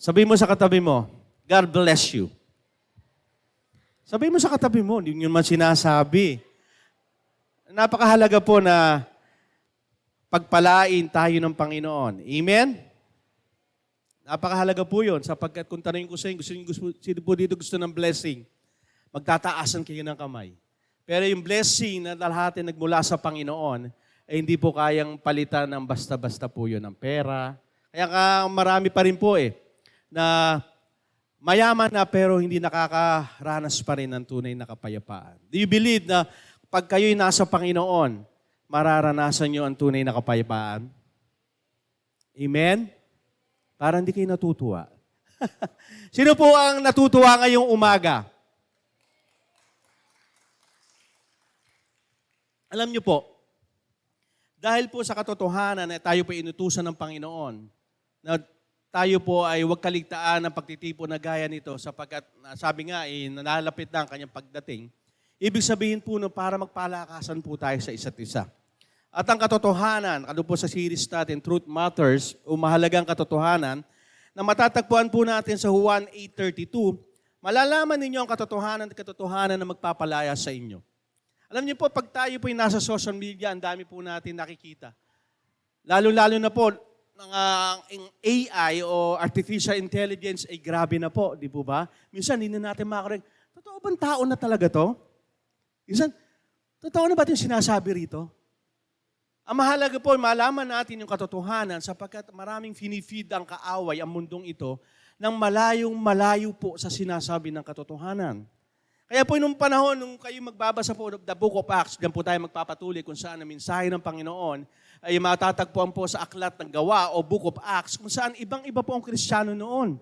Sabi mo sa katabi mo, God bless you. Sabi mo sa katabi mo, hindi nyo man sinasabi. Napakahalaga po na pagpalain tayo ng Panginoon. Amen? Napakahalaga po yun sapagkat kung tanongin ko sa inyo, sino po dito gusto ng blessing? Magtataasan kayo ng kamay. Pero yung blessing na lahat nagmula sa Panginoon, ay hindi po kayang palitan ng basta-basta po yun ng pera. Kaya marami pa rin po na mayaman na pero hindi nakakaranas pa rin ng tunay na kapayapaan. Do you believe na pag kayo'y nasa Panginoon, mararanasan nyo ang tunay na kapayapaan? Amen? Parang hindi kayo natutuwa. Sino po ang natutuwa ngayong umaga? Alam nyo po, dahil po sa katotohanan na tayo po inutusan ng Panginoon, na tayo po ay huwag kaligtaan ng pagtitipon na gaya nito sapagkat sabi nga, nalalapit na ang kanyang pagdating. Ibig sabihin po para magpalakasan po tayo sa isa't isa. At ang katotohanan, ano po sa series natin, Truth Matters, o mahalagang katotohanan, na matatagpuan po natin sa Juan 8:32, malalaman ninyo ang katotohanan na magpapalaya sa inyo. Alam niyo po, pag tayo po nasa social media, ang dami po natin nakikita. Lalo-lalo na po, ng AI o artificial intelligence ay grabe na po, di po ba? Minsan, hindi na natin makakorek. Totoo bang tao na talaga to? Minsan, totoo na ba yung sinasabi rito? Ang mahalaga po, malaman natin yung katotohanan sapagkat maraming finifeed ang kaaway, ang mundong ito, ng malayong-malayo po sa sinasabi ng katotohanan. Kaya po nung panahon, nung kayo magbabasa po the Book of Acts, diyan po tayo magpapatuloy kung saan ang mensahe ng Panginoon ay matatagpuan po sa Aklat ng Gawa o Book of Acts, kung saan ibang-iba po ang Kristiyano noon.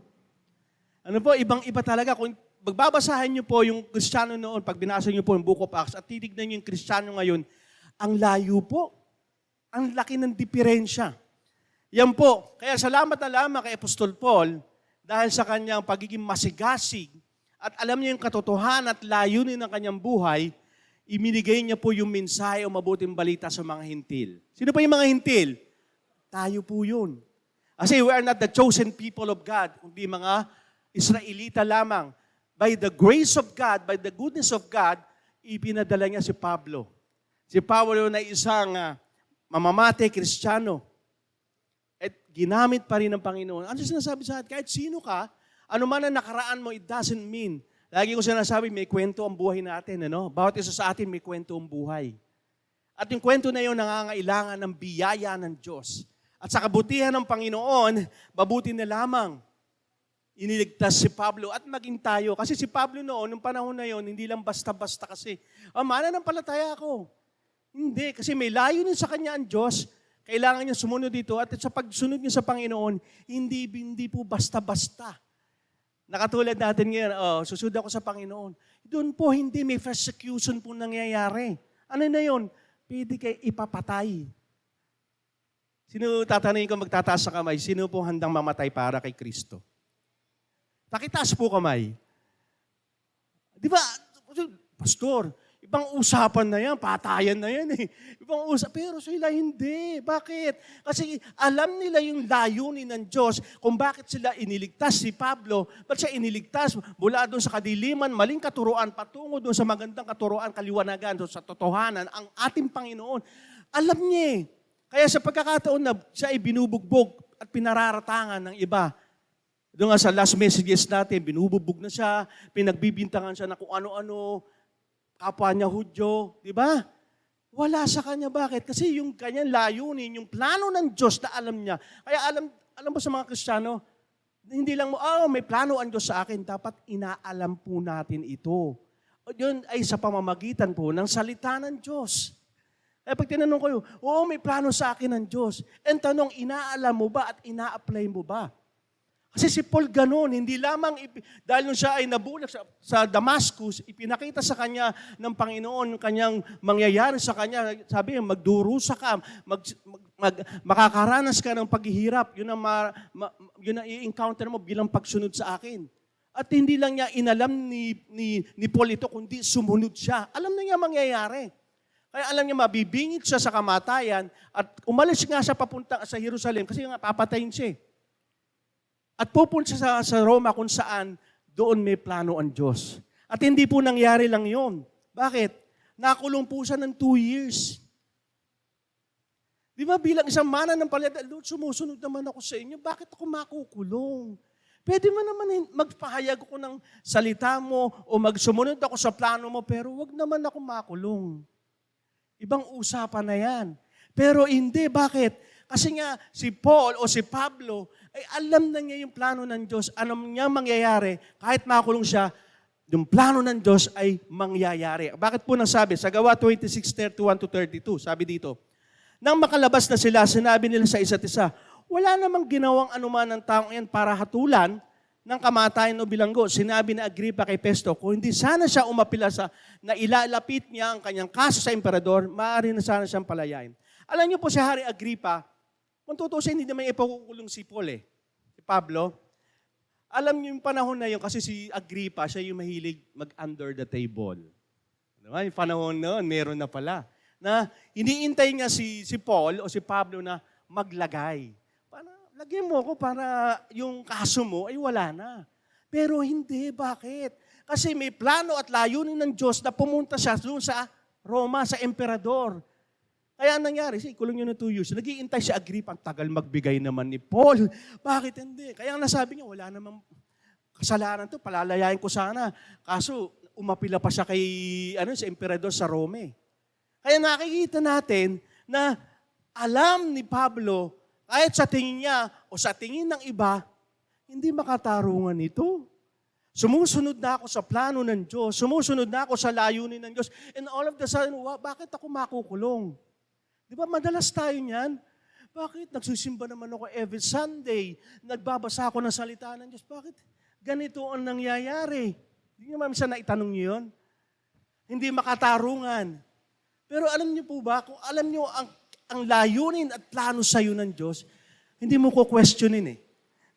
Ano po, ibang-iba talaga. Kung magbabasahin niyo po yung Kristiyano noon, pag binasa niyo po yung Book of Acts at titignan niyo yung Kristiyano ngayon, ang layo po. Ang laki ng diferensya. Yan po. Kaya salamat na lamang kay Apostol Paul dahil sa kanyang pagiging masigasig at alam niya yung katotohanan at layunin ng kanyang buhay, iminigay niya po yung mensahe o mabuting balita sa mga hintil. Sino pa yung mga hintil? Tayo po yun. Kasi we are not the chosen people of God, kundi mga Israelita lamang. By the grace of God, by the goodness of God, ipinadala niya si Pablo. Si Pablo na isang mamamate, Kristiyano. At ginamit pa rin ng Panginoon. Ano sinasabi sa atin? Kahit sino ka, ano man ang nakaraan mo, it doesn't mean. Lagi ko sinasabi, may kwento ang buhay natin. Ano? Bawat isa sa atin may kwento ang buhay. At yung kwento na yun, nangangailangan ng biyaya ng Diyos. At sa kabutihan ng Panginoon, mabuti na lamang. Iniligtas si Pablo at maging tayo. Kasi si Pablo noon, nung panahon na yun, hindi lang basta-basta kasi, mananampalataya ako. Hindi, kasi may layunin sa kanya ang Diyos. Kailangan niya sumunod dito at sa pagsunod niya sa Panginoon, hindi po basta-basta. Nakatulad natin ngayon, susunod ako sa Panginoon. Doon po hindi, may persecution po nangyayari. Ano na yun? Pwede kayo ipapatay. Sino tatanungin ko magtataas sa kamay? Sino po handang mamatay para kay Kristo? Pakitaas po kamay. Di ba, Pastor, ibang usapan na yan, patayan na yan eh. Ibang pero sila hindi. Bakit? Kasi alam nila yung layunin ng Diyos kung bakit sila iniligtas si Pablo. Ba't siya iniligtas mula doon sa kadiliman, maling katuruan, patungo doon sa magandang katuruan, kaliwanagan, doon sa totohanan, ang ating Panginoon. Alam niya eh. Kaya sa pagkakataon na siya ay binubugbog at pinararatangan ng iba. Doon nga sa last messages natin, binubugbog na siya, pinagbibintangan siya na kung ano-ano, kapwa niya Hudyo, di ba? Wala sa kanya. Bakit? Kasi yung kanyang layunin, yung plano ng Diyos na alam niya. Kaya alam mo sa mga Kristiyano, hindi lang mo, may plano ang Diyos sa akin. Dapat inaalam po natin ito. Yun ay sa pamamagitan po ng salita ng Diyos. Kaya pag tinanong ko, may plano sa akin ng Diyos. And tanong, inaalam mo ba at ina-apply mo ba? Kasi si Paul ganun, hindi lamang, dahil nung siya ay nabulag sa Damascus, ipinakita sa kanya ng Panginoon yung kanyang mangyayari sa kanya. Sabi niya, magdurusa ka, makakaranas ka ng paghihirap. Yun ang i-encounter mo bilang pagsunod sa akin. At hindi lang niya inalam ni Paul ito, kundi sumunod siya. Alam na niya mangyayari. Kaya alam niya, mabibingit siya sa kamatayan at umalis nga siya papunta sa Jerusalem kasi nga papatayin siya. At pupunta sa Roma kung saan doon may plano ang Diyos. At hindi po nangyari lang yon. Bakit? Nakulong po siya ng 2 years. Di ba bilang isang mananampalataya, Lord, sumusunod naman ako sa inyo, bakit ako makukulong? Pwede mo naman magpahayag ako ng salita mo o magsumunod ako sa plano mo, pero wag naman ako makulong. Ibang usapan na yan. Pero hindi, bakit? Kasi nga si Paul o si Pablo ay alam na niya yung plano ng Diyos. Ano niya mangyayari, kahit makulong siya, yung plano ng Diyos ay mangyayari. Bakit po nasabi? Sa Gawa 26:31-32, sabi dito, nang makalabas na sila, sinabi nila sa isa't isa, wala namang ginawang anuman ng taong yan para hatulan ng kamatayan o bilanggo. Sinabi na Agripa kay Festo, kung hindi sana siya umapila na ilalapit niya ang kanyang kaso sa emperador, maaari na sana siyang palayain. Alam niyo po si Hari Agripa, kung tutusin, hindi naman ipakukulong si Paul si Pablo. Alam niyo yung panahon na yun, kasi si Agripa, siya yung mahilig mag-under the table. Diba? Yung panahon noon, meron na pala. Na iniintay nga si Paul o si Pablo na maglagay. Lagyan mo ko para yung kaso mo ay wala na. Pero hindi, bakit? Kasi may plano at layunin ng Diyos na pumunta siya doon sa Roma, sa emperador. Kaya nangyari, kulong yun ng 2 years. Nag-iintay si Agripa, ang tagal magbigay naman ni Paul. Bakit hindi? Kaya nasabi niya, wala namang kasalanan to, palalayain ko sana. Kaso, umapila pa siya kay sa emperador sa Rome. Kaya nakikita natin na alam ni Pablo, kahit sa tingin niya o sa tingin ng iba, hindi makatarungan ito. Sumusunod na ako sa plano ng Diyos. Sumusunod na ako sa layunin ng Diyos. And all of the sudden, bakit ako makukulong? Di ba madalas tayo niyan? Bakit? Nagsisimba naman ako every Sunday. Nagbabasa ako ng salita ng Diyos. Bakit? Ganito ang nangyayari. Hindi naman minsan naitanong niyo yun. Hindi makatarungan. Pero alam niyo po ba, kung alam niyo ang layunin at plano sa iyo ng Diyos, hindi mo ko questionin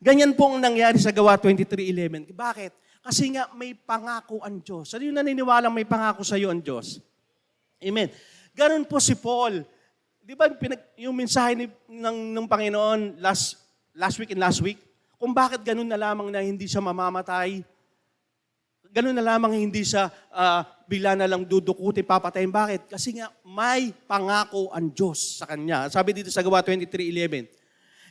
Ganyan po ang nangyari sa Gawa 23:11. Bakit? Kasi nga may pangako ang Diyos. Ano yung naniniwalang may pangako sa iyo ang Diyos? Amen. Ganon po si Paul. Di ba yung mensahe ng Panginoon last week, kung bakit ganun na lamang na hindi siya mamamatay, ganun na lamang hindi siya bigla na lang dudukutin, papatayin. Bakit? Kasi nga may pangako ang Diyos sa kanya. Sabi dito sa Gawa 23:11,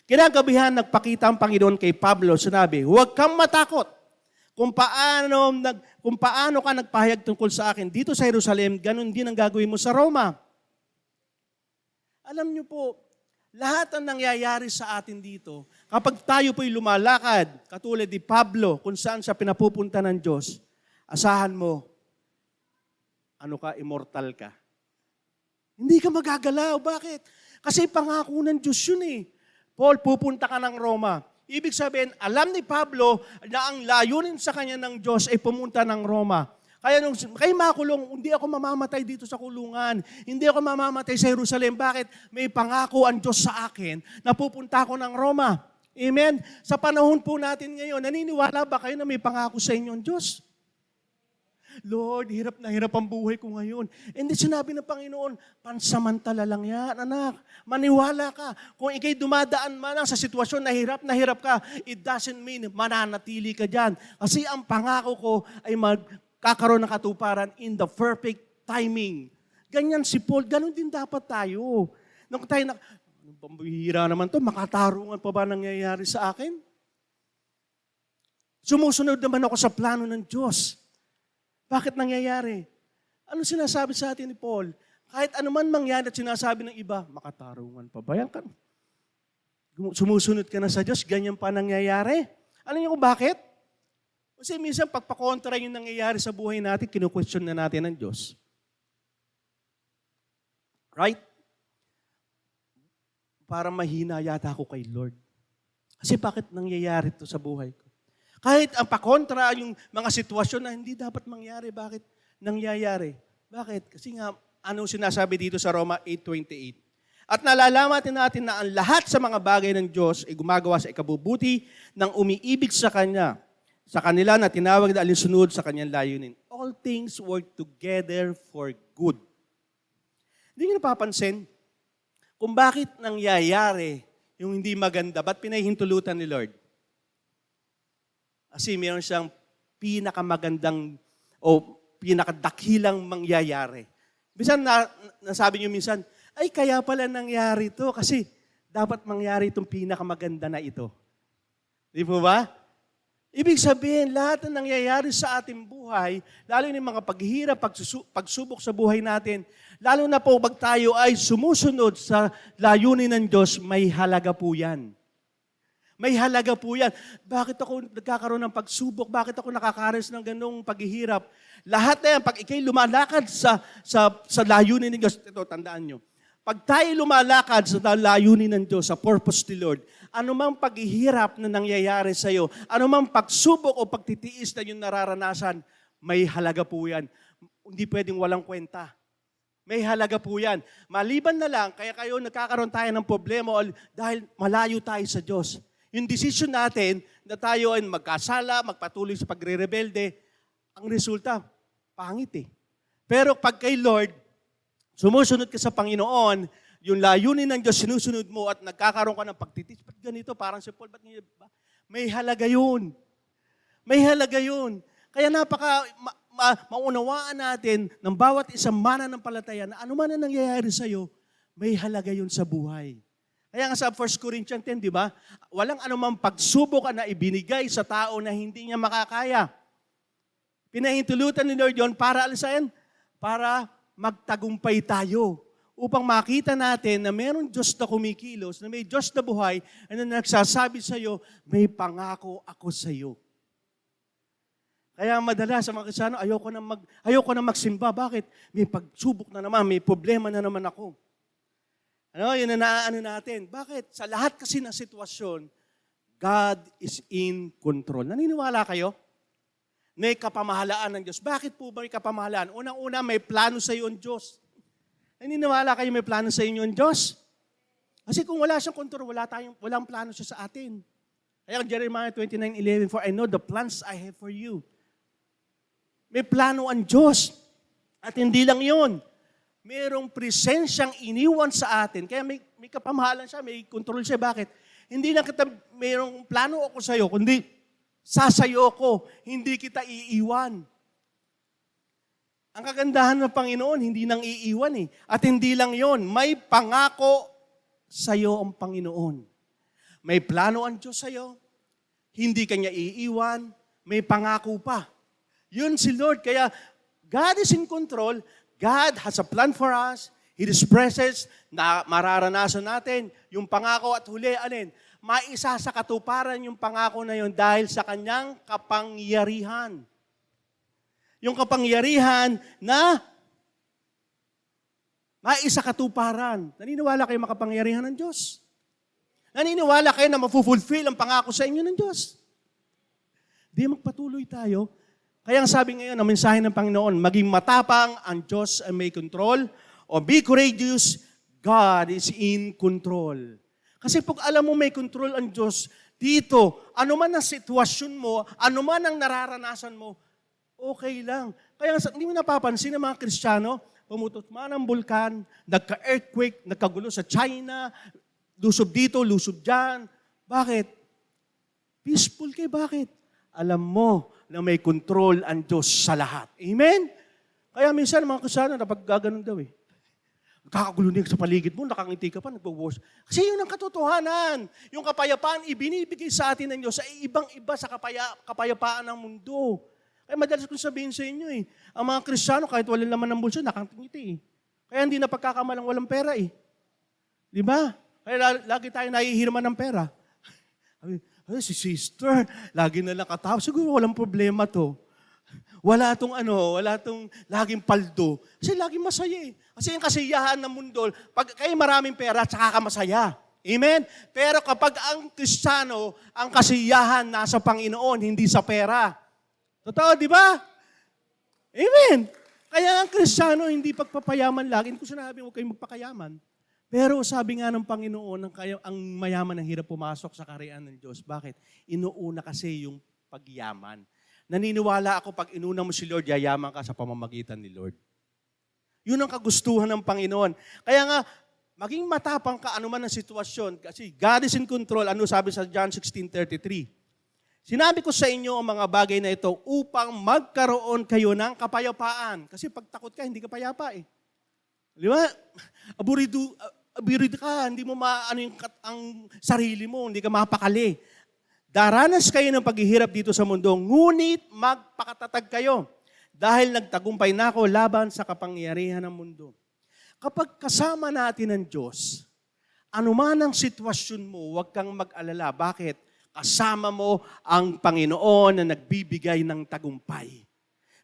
kinagabihan nagpakita ang Panginoon kay Pablo, sinabi, huwag kang matakot kung paano ka nagpahayag tungkol sa akin dito sa Jerusalem, ganun din ang gagawin mo sa Roma. Alam niyo po, lahat ang nangyayari sa atin dito, kapag tayo po'y lumalakad, katulad ni Pablo, kung saan siya pinapupunta ng Diyos, asahan mo, immortal ka. Hindi ka magagalaw. Bakit? Kasi pangako ng Diyos yun Paul, pupunta ka ng Roma. Ibig sabihin, alam ni Pablo na ang layunin sa kanya ng Diyos ay pumunta ng Roma. Kaya nung kayo makulong, hindi ako mamamatay dito sa kulungan. Hindi ako mamamatay sa Jerusalem. Bakit? May pangako ang Diyos sa akin na pupunta ako ng Roma. Amen? Sa panahon po natin ngayon, naniniwala ba kayo na may pangako sa inyo ang Diyos? Lord, hirap na hirap ang buhay ko ngayon. Hindi sinabi ng Panginoon, pansamantala lang yan, anak. Maniwala ka. Kung ikay dumadaan man sa sitwasyon na hirap ka, it doesn't mean mananatili ka dyan. Kasi ang pangako ko ay magkakaroon ng katuparan in the perfect timing. Ganyan si Paul, ganun din dapat tayo. Nung tayo pambihira naman to, makatarungan pa ba nangyayari sa akin? Sumusunod naman ako sa plano ng Diyos. Bakit nangyayari? Ano sinasabi sa atin ni Paul? Kahit anuman mangyari at sinasabi ng iba, makatarungan pa ba yan? Sumusunod ka na sa Diyos, ganyan pa nangyayari. Alam niyo kung bakit? Kasi minsan pagpakontra yung nangyayari sa buhay natin, kinu-question na natin ng Diyos. Right? Para mahina yata ako kay Lord. Kasi bakit nangyayari ito sa buhay ko? Kahit ang pakontra yung mga sitwasyon na hindi dapat mangyari, bakit nangyayari? Bakit? Kasi nga, anong sinasabi dito sa Roma 8:28? At nalalaman natin na ang lahat sa mga bagay ng Diyos ay gumagawa sa ikabubuti ng umiibig sa Kanya, sa kanila na tinawag na alinsunod sa Kanyang layunin. All things work together for good. Hindi niyo napapansin kung bakit nangyayari yung hindi maganda, ba't pinahihintulutan ni Lord? Kasi meron siyang pinakamagandang o pinakadakilang mangyayari. Minsan, nasabi niyo minsan, ay kaya pala nangyari to kasi dapat mangyari itong pinakamaganda na ito. Di po ba? Ibig sabihin, lahat ng nangyayari sa ating buhay, lalo yung mga paghihirap, pagsubok sa buhay natin, lalo na po pag tayo ay sumusunod sa layunin ng Diyos, may halaga po yan. May halaga po yan. Bakit ako nagkakaroon ng pagsubok? Bakit ako nakakaras ng ganong paghihirap? Lahat na yan, pag ikay lumalakad sa layunin ng Diyos, ito, tandaan nyo, pag tayo lumalakad sa layunin ng Diyos, sa purpose ni Lord, anumang paghihirap na nangyayari sa iyo, anumang pagsubok o pagtitiis na yung nararanasan, may halaga po yan. Hindi pwedeng walang kwenta. May halaga po yan. Maliban na lang, kaya kayo nagkakaroon tayo ng problema dahil malayo tayo sa Diyos. Yung decision natin na tayo ay magkasala, magpatuloy sa pagre-rebelde, ang resulta, pangit eh. Pero pag kay Lord, sumusunod ka sa Panginoon, yung layunin ng Diyos, sinusunod mo at nagkakaroon ka ng pagtitis. Ba't ganito? Parang si Paul, ba't ganito? May halaga yun. May halaga yun. Kaya maunawaan natin ng bawat isang mananampalataya na ano man ang nangyayari sa'yo, may halaga yun sa buhay. Kaya nga sa 1 Corinthians 10, di ba? Walang anumang pagsubok na ibinigay sa tao na hindi niya makakaya. Pinahintulutan ni Lord yun para alisayan, para magtagumpay tayo. Upang makita natin na mayroong Diyos na kumikilos, na may Diyos na buhay, na nagsasabi sa iyo, may pangako ako sa iyo. Kaya madalas sa mga Kristiyano, ayoko na magsimba. Bakit? May pagsubok na naman, may problema na naman ako. Yun na naaano natin. Bakit? Sa lahat kasi ng sitwasyon, God is in control. Naniniwala kayo? May kapamahalaan ng Diyos. Bakit po ba may kapamahalaan? Unang-una, may plano sa iyo ang Diyos. Naniniwala kayo may plano sa inyo ang Diyos? Kasi kung wala siyang kontrol, walang plano siya sa atin. Kaya Jeremiah 29:11, for I know the plans I have for you. May plano ang Diyos. At hindi lang yun. Mayroong presensyang iniwan sa atin. Kaya may kapamahalan siya, may kontrol siya. Bakit? Hindi lang kita, mayroong plano ako sa iyo, kundi sasayo ko, hindi kita iiwan. Ang kagandahan ng Panginoon, hindi nang iiwan eh. At hindi lang yon, may pangako sa iyo ang Panginoon. May plano ang Diyos sa iyo, hindi kanya iiwan, may pangako pa. Yun si Lord. Kaya God is in control. God has a plan for us. His presence na mararanasan natin. Yung pangako at huli, maisa sa katuparan yung pangako na yun dahil sa kanyang kapangyarihan. Yung kapangyarihan na maisa katuparan. Naniniwala kayo makapangyarihan ng Diyos? Naniniwala kayo na mafulfill ang pangako sa inyo ng Diyos? Di magpatuloy tayo. Kaya ang sabi ngayon ng mensahe ng Panginoon, maging matapang, ang Diyos ay may control, o be courageous, God is in control. Kasi pag alam mo may control ang Diyos, dito, ano man ang sitwasyon mo, ano man ang nararanasan mo, okay lang. Kaya hindi mo napapansin ng mga Kristiyano, pumutot man ang bulkan, nagka-earthquake, nagkagulo sa China, lusob dito, lusob dyan. Bakit? Peaceful kayo, bakit? Alam mo na may control ang Diyos sa lahat. Amen? Kaya minsan mga Kristiyano, napag-gaganon daw eh. Kakagulo niya sa paligid mo, nakangiti ka pa, nagpo-wash. Kasi yun ang katotohanan. Yung kapayapaan, ibinibigay sa atin ng Diyos sa ibang-iba sa kapayapaan ng mundo. Kaya madalas ko sabihin sa inyo eh, ang mga Kristiyano, kahit walang laman ng bulso, nakangiti eh. Kaya hindi na pagkakamalang walang pera eh. Di ba? Kaya lagi tayo nahihirman ng pera. Si sister, lagi na lang katawa. Siguro walang problema to. Wala tong laging paldo. Kasi laging masaya eh. Kasi yung kasiyahan ng mundo, pag kayo maraming pera, tsaka ka masaya. Amen? Pero kapag ang Kristiyano, ang kasiyahan nasa Panginoon, hindi sa pera. Totoo, di ba? Amen? Kaya ang Kristiyano, hindi pagpapayaman lagi. Hindi ko sinabi, huwag kayong magpakayaman. Pero sabi nga ng Panginoon, ang mayaman ang hirap pumasok sa kaharian ng Diyos. Bakit? Inuuna kasi yung pagyaman. Naniniwala ako pag inuna mo si Lord, yayaman ka sa pamamagitan ni Lord. Yun ang kagustuhan ng Panginoon. Kaya nga, maging matapang ka anuman ang sitwasyon. Kasi God is in control. Ano sabi sa John 16:33? Sinabi ko sa inyo ang mga bagay na ito upang magkaroon kayo ng kapayapaan. Kasi pag takot ka, hindi ka payapa eh. Di ba? Aburido ka, hindi mo maano ang sarili mo, hindi ka mapakali. Daranas kayo ng paghihirap dito sa mundo, ngunit magpakatatag kayo dahil nagtagumpay na ako laban sa kapangyarihan ng mundo. Kapag kasama natin ang Diyos, anuman ang sitwasyon mo, huwag kang mag-alala. Bakit? Kasama mo ang Panginoon na nagbibigay ng tagumpay.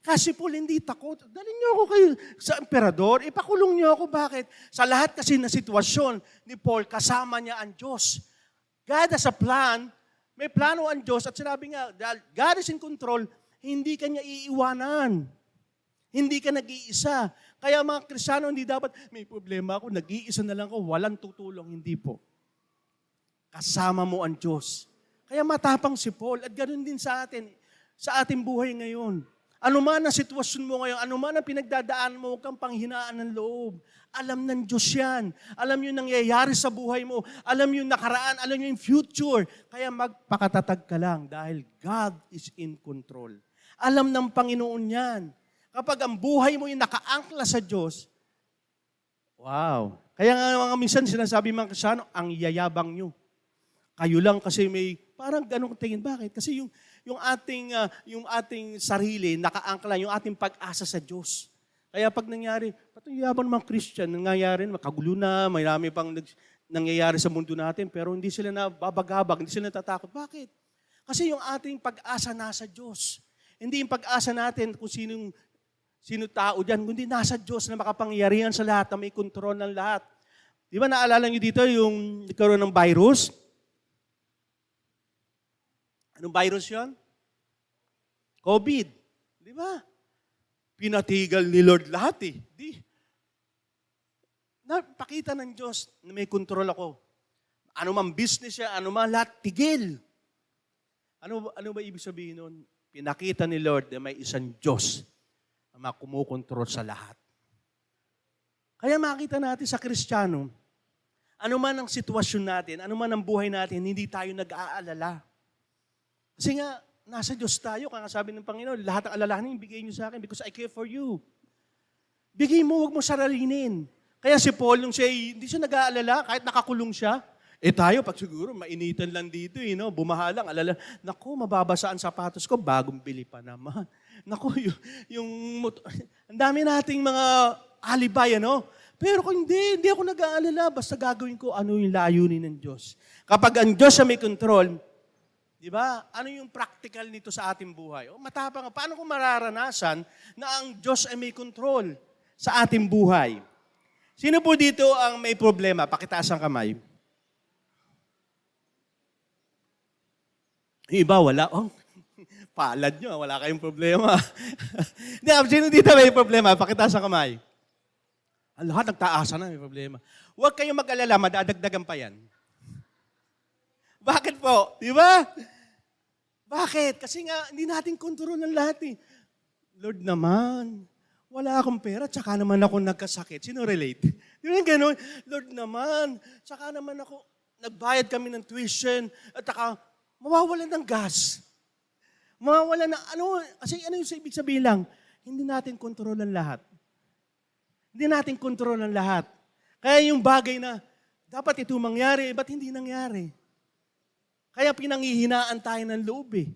Kasi Paul, hindi takot. Dalhin niyo ako kayo sa emperador, ipakulong niyo ako. Bakit? Sa lahat kasi na sitwasyon ni Paul, kasama niya ang Diyos. God has a plan. May plano ang Diyos at sinabi nga, God is in control, hindi ka niya iiwanan. Hindi ka nag-iisa. Kaya mga Kristiyano, hindi dapat, may problema ako, nag-iisa na lang ako, walang tutulong. Hindi po. Kasama mo ang Diyos. Kaya matapang si Paul at ganoon din sa atin, sa ating buhay ngayon. Ano man ang sitwasyon mo ngayon, ano man ang pinagdadaan mo, huwag kang panghinaan ng loob. Alam ng Diyos yan. Alam yung nangyayari sa buhay mo. Alam yung nakaraan, alam yung future. Kaya magpakatatag ka lang dahil God is in control. Alam ng Panginoon yan. Kapag ang buhay mo yung nakaangkla sa Diyos, wow. Kaya nga mga minsan sinasabi mga Kristiyano, ang yayabang nyo. Kayo lang kasi may, parang ganun tingin. Bakit? Kasi yung ating sarili, nakaangkla, yung ating pag-asa sa Diyos. Kaya pag nangyari, pati yabang mga Christian, nangyayari, makagulo na, marami pang nangyayari sa mundo natin, pero hindi sila nababagabag, hindi sila natatakot. Bakit? Kasi yung ating pag-asa nasa Diyos. Hindi yung pag-asa natin kung sino tao dyan, kundi nasa Diyos na makapangyarihan sa lahat, na may kontrol ng lahat. Di ba naalala nyo dito yung nagkaroon ng virus? Anong virus yun? COVID. Di ba? Pinatigal ni Lord lahat eh. Napakita ng Diyos na may kontrol ako. Ano man business siya, ano man lahat, tigil. Ano ba ibig sabihin nun? Pinakita ni Lord na may isang Diyos na kumukontrol sa lahat. Kaya makita natin sa Kristiyano, ano man ang sitwasyon natin, ano man ang buhay natin, hindi tayo nag-aalala. Kasi nga, nasa Diyos tayo. Kaya sabi ng Panginoon, lahat ng alalahanin, bigay niyo sa akin because I care for you. Bigay mo, huwag mo saralinin. Kaya si Paul, nung siya, hindi siya nag-aalala, kahit nakakulong siya. Tayo, pag siguro, mainitan lang dito, bumaha lang, alala. Naku, mababasa ang sapatos ko, bagong bili pa naman. Naku, ang dami nating mga alibay, Pero kung hindi ako nag-aalala, basta gagawin ko ano yung layunin ng Diyos. Kapag ang Diyos ay may control, di ba? Ano yung practical nito sa ating buhay? Matapang. Paano kung mararanasan na ang Diyos ay may control sa ating buhay? Sino po dito ang may problema? Pakitaas ang kamay. Yung iba, wala. Palad nyo, wala kayong problema. Sino dito may problema? Pakitaas ang kamay. Ang lahat nagtaasan na may problema. Huwag kayong mag-alala, madadagdagan pa yan. Bakit po? Di ba? Bakit? Kasi nga, hindi natin kontrol ng lahat eh. Lord naman, wala akong pera, tsaka naman ako nagkasakit. Sino relate? Di ba gano'n? Lord naman, tsaka naman ako, nagbayad kami ng tuition, at tsaka mawawalan ng gas. Mawawalan ng, kasi ano yung ibig sabihin lang? Hindi natin kontrol ang lahat. Hindi natin kontrol ang lahat. Kaya yung bagay na, dapat ito mangyari, ba't hindi nangyari? Kaya pinanghihinaan tayo ng loob eh.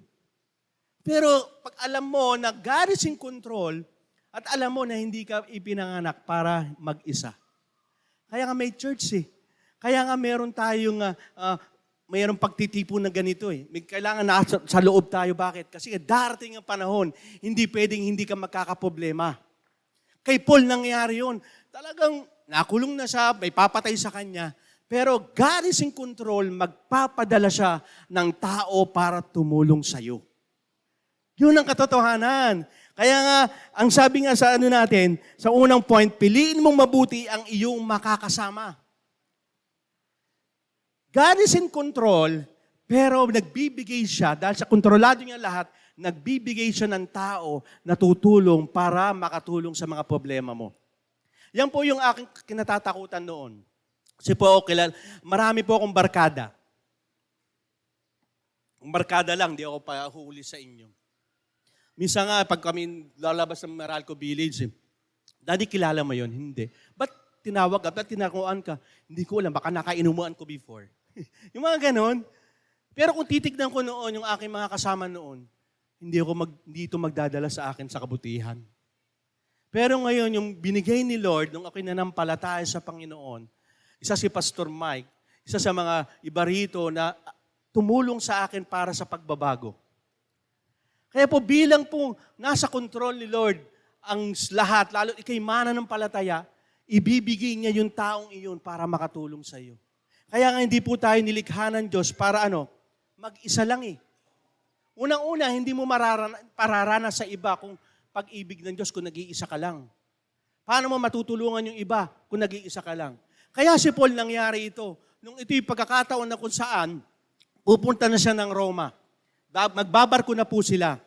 Pero pag alam mo na God is in control at alam mo na hindi ka ipinanganak para mag-isa. Kaya nga may church eh. Kaya nga meron tayong mayroong pagtitipon na ganito eh. Kailangan na sa loob tayo. Bakit? Kasi darating ang panahon, hindi pwedeng hindi ka magkakaproblema. Kay Paul nangyari yun. Talagang nakulong na siya, may papatay sa kanya. Pero God is in control, magpapadala siya ng tao para tumulong sa iyo. Yun ang katotohanan. Kaya nga, ang sabi nga sa natin, sa unang point, piliin mong mabuti ang iyong makakasama. God is in control, pero nagbibigay siya, dahil sa kontrolado niya lahat, nagbibigay siya ng tao na tutulong para makatulong sa mga problema mo. Yan po yung aking kinatatakutan noon. Kasi po, marami po akong barkada. Barkada lang, di ako pahuli sa inyo. Minsan nga, pag kami lalabas ng Meralco Village, Daddy, kilala mo yon? Hindi. Ba't tinawag ka? Ba't tinakuan ka? Hindi ko alam, baka nakainuman ko before. Yung mga ganon. Pero kung titignan ko noon, yung aking mga kasama noon, hindi ito magdadala sa akin sa kabutihan. Pero ngayon, yung binigay ni Lord, nung ako'y nanampalataya sa Panginoon, isa si Pastor Mike, isa sa mga iba rito na tumulong sa akin para sa pagbabago. Kaya po bilang po nasa kontrol ni Lord ang lahat, lalo ikay mananampalataya, ibibigay niya yung taong iyon para makatulong sa iyo. Kaya nga hindi po tayo nilikha ng Diyos para mag-isa lang eh. Unang-una, hindi mo pararanas sa iba kung pag-ibig ng Diyos kung nag-iisa ka lang. Paano mo matutulungan yung iba kung nag-iisa ka lang? Kaya si Paul nangyari ito. Nung ito'y pagkakataon na kung saan, pupunta na siya ng Roma. Magbabarko na po sila.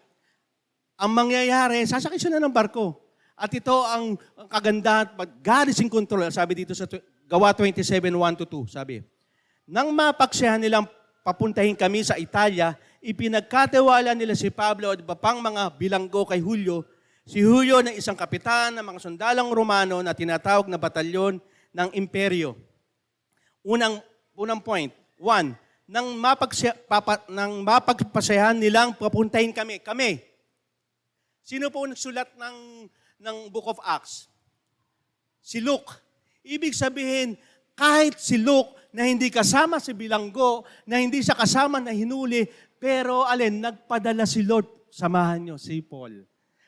Ang mangyayari, sasakay siya na ng barko. At ito ang kagandahan, God is in control. Sabi dito sa Gawa 27:1-2, sabi, nang mapagsyahan nilang papuntahin kami sa Italia, ipinagkatiwala nila si Pablo at iba pang mga bilanggo kay Julio. Si Julio na isang kapitan ng mga sundalang Romano na tinatawag na batalyon ng imperyo. Unang point, 1, nang mapagpasayahan nilang papuntahin kami. Sino po nagsulat ng Book of Acts? Si Luke. Ibig sabihin, kahit si Luke na hindi kasama si bilanggo, na hindi siya kasama na hinuli, pero nagpadala si Lord. Samahan nyo si Paul.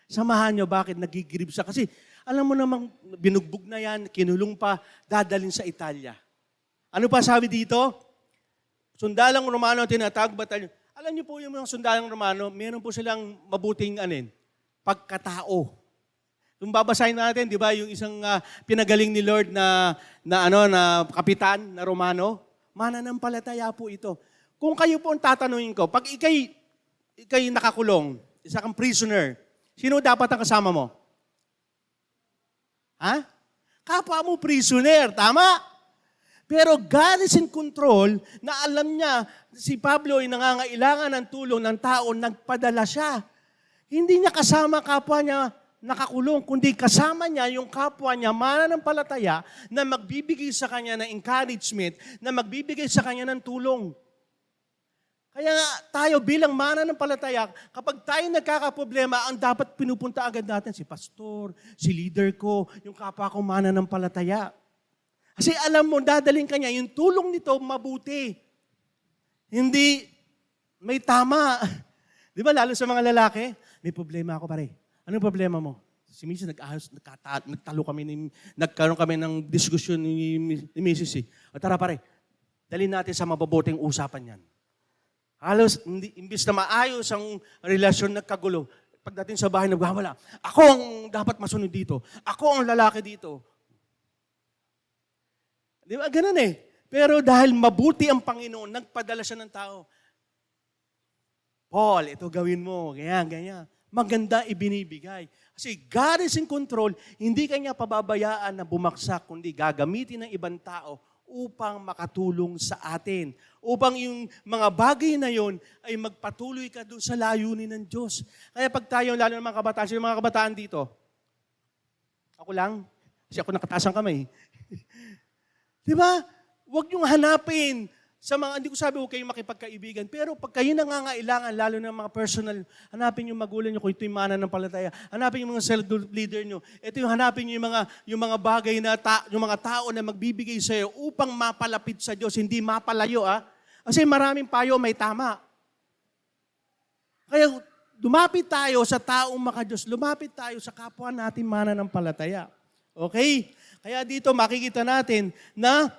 Samahan nyo, bakit nagigirib siya? Kasi alam mo namang binugbog na yan, kinulong pa, dadalhin sa Italia. Ano pa sabi dito? Sundalang Romano tinatawag batalyon. Alam niyo po yung mga sundalang Romano, meron po silang mabuting pagkatao. Kung babasahin natin, di ba, yung isang pinagaling ni Lord na kapitan na Romano, mananampalataya po ito. Kung kayo po ang tatanungin ko, pag ikay nakakulong, isa kang prisoner, sino dapat ang kasama mo? Ha? Kapwa mo prisoner, tama? Pero God is in control na alam niya si Pablo ay nangangailangan ng tulong ng tao, nagpadala siya. Hindi niya kasama kapwa niya nakakulong, kundi kasama niya yung kapwa niya mananampalataya na magbibigay sa kanya ng encouragement, na magbibigay sa kanya ng tulong. Kaya nga tayo bilang mananampalataya, kapag tayo nagkakaproblema, ang dapat pinupunta agad natin si pastor, si leader ko, yung kapwa ko mananampalataya. Kasi alam mo, dadaling ka niya, yung tulong nito mabuti. Hindi may tama. Di ba, lalo sa mga lalaki, may problema ako pare. Anong problema mo? Si Mrs. nagkaroon kami ng diskusyon ni Mrs. O tara pare, dalhin natin sa mababuting usapan yan. Halos, imbis na maayos ang relasyon nagkagulo, pagdating sa bahay, nagwawala. Ako ang dapat masunod dito. Ako ang lalaki dito. Di ba? Ganun eh. Pero dahil mabuti ang Panginoon, nagpadala siya ng tao. Paul, ito gawin mo. Ganyan. Maganda ibinibigay. Kasi God is in control, hindi kanya pababayaan na bumaksak, kundi gagamitin ng ibang tao upang makatulong sa atin. Upang yung mga bagay na yon ay magpatuloy ka doon sa layunin ng Diyos. Kaya pag tayo, lalo ng mga kabataan, sino mga kabataan dito? Ako lang? Kasi ako nakataas ang kamay. Di ba? Huwag niyong hanapin sa mga, hindi ko sabi huwag kayong makipagkaibigan, pero pag kayo nangangailangan, lalo ng mga personal, hanapin yung magulang niyo kung ito'y mananampalataya. Hanapin yung mga cell-group leader niyo. Ito yung hanapin niyo yung mga bagay na, yung mga tao na magbibigay sa iyo upang mapalapit sa Diyos, hindi mapalayo. Kasi maraming payo may tama. Kaya lumapit tayo sa taong maka-Diyos, lumapit tayo sa kapwa natin mananampalataya. Okay? Kaya dito makikita natin na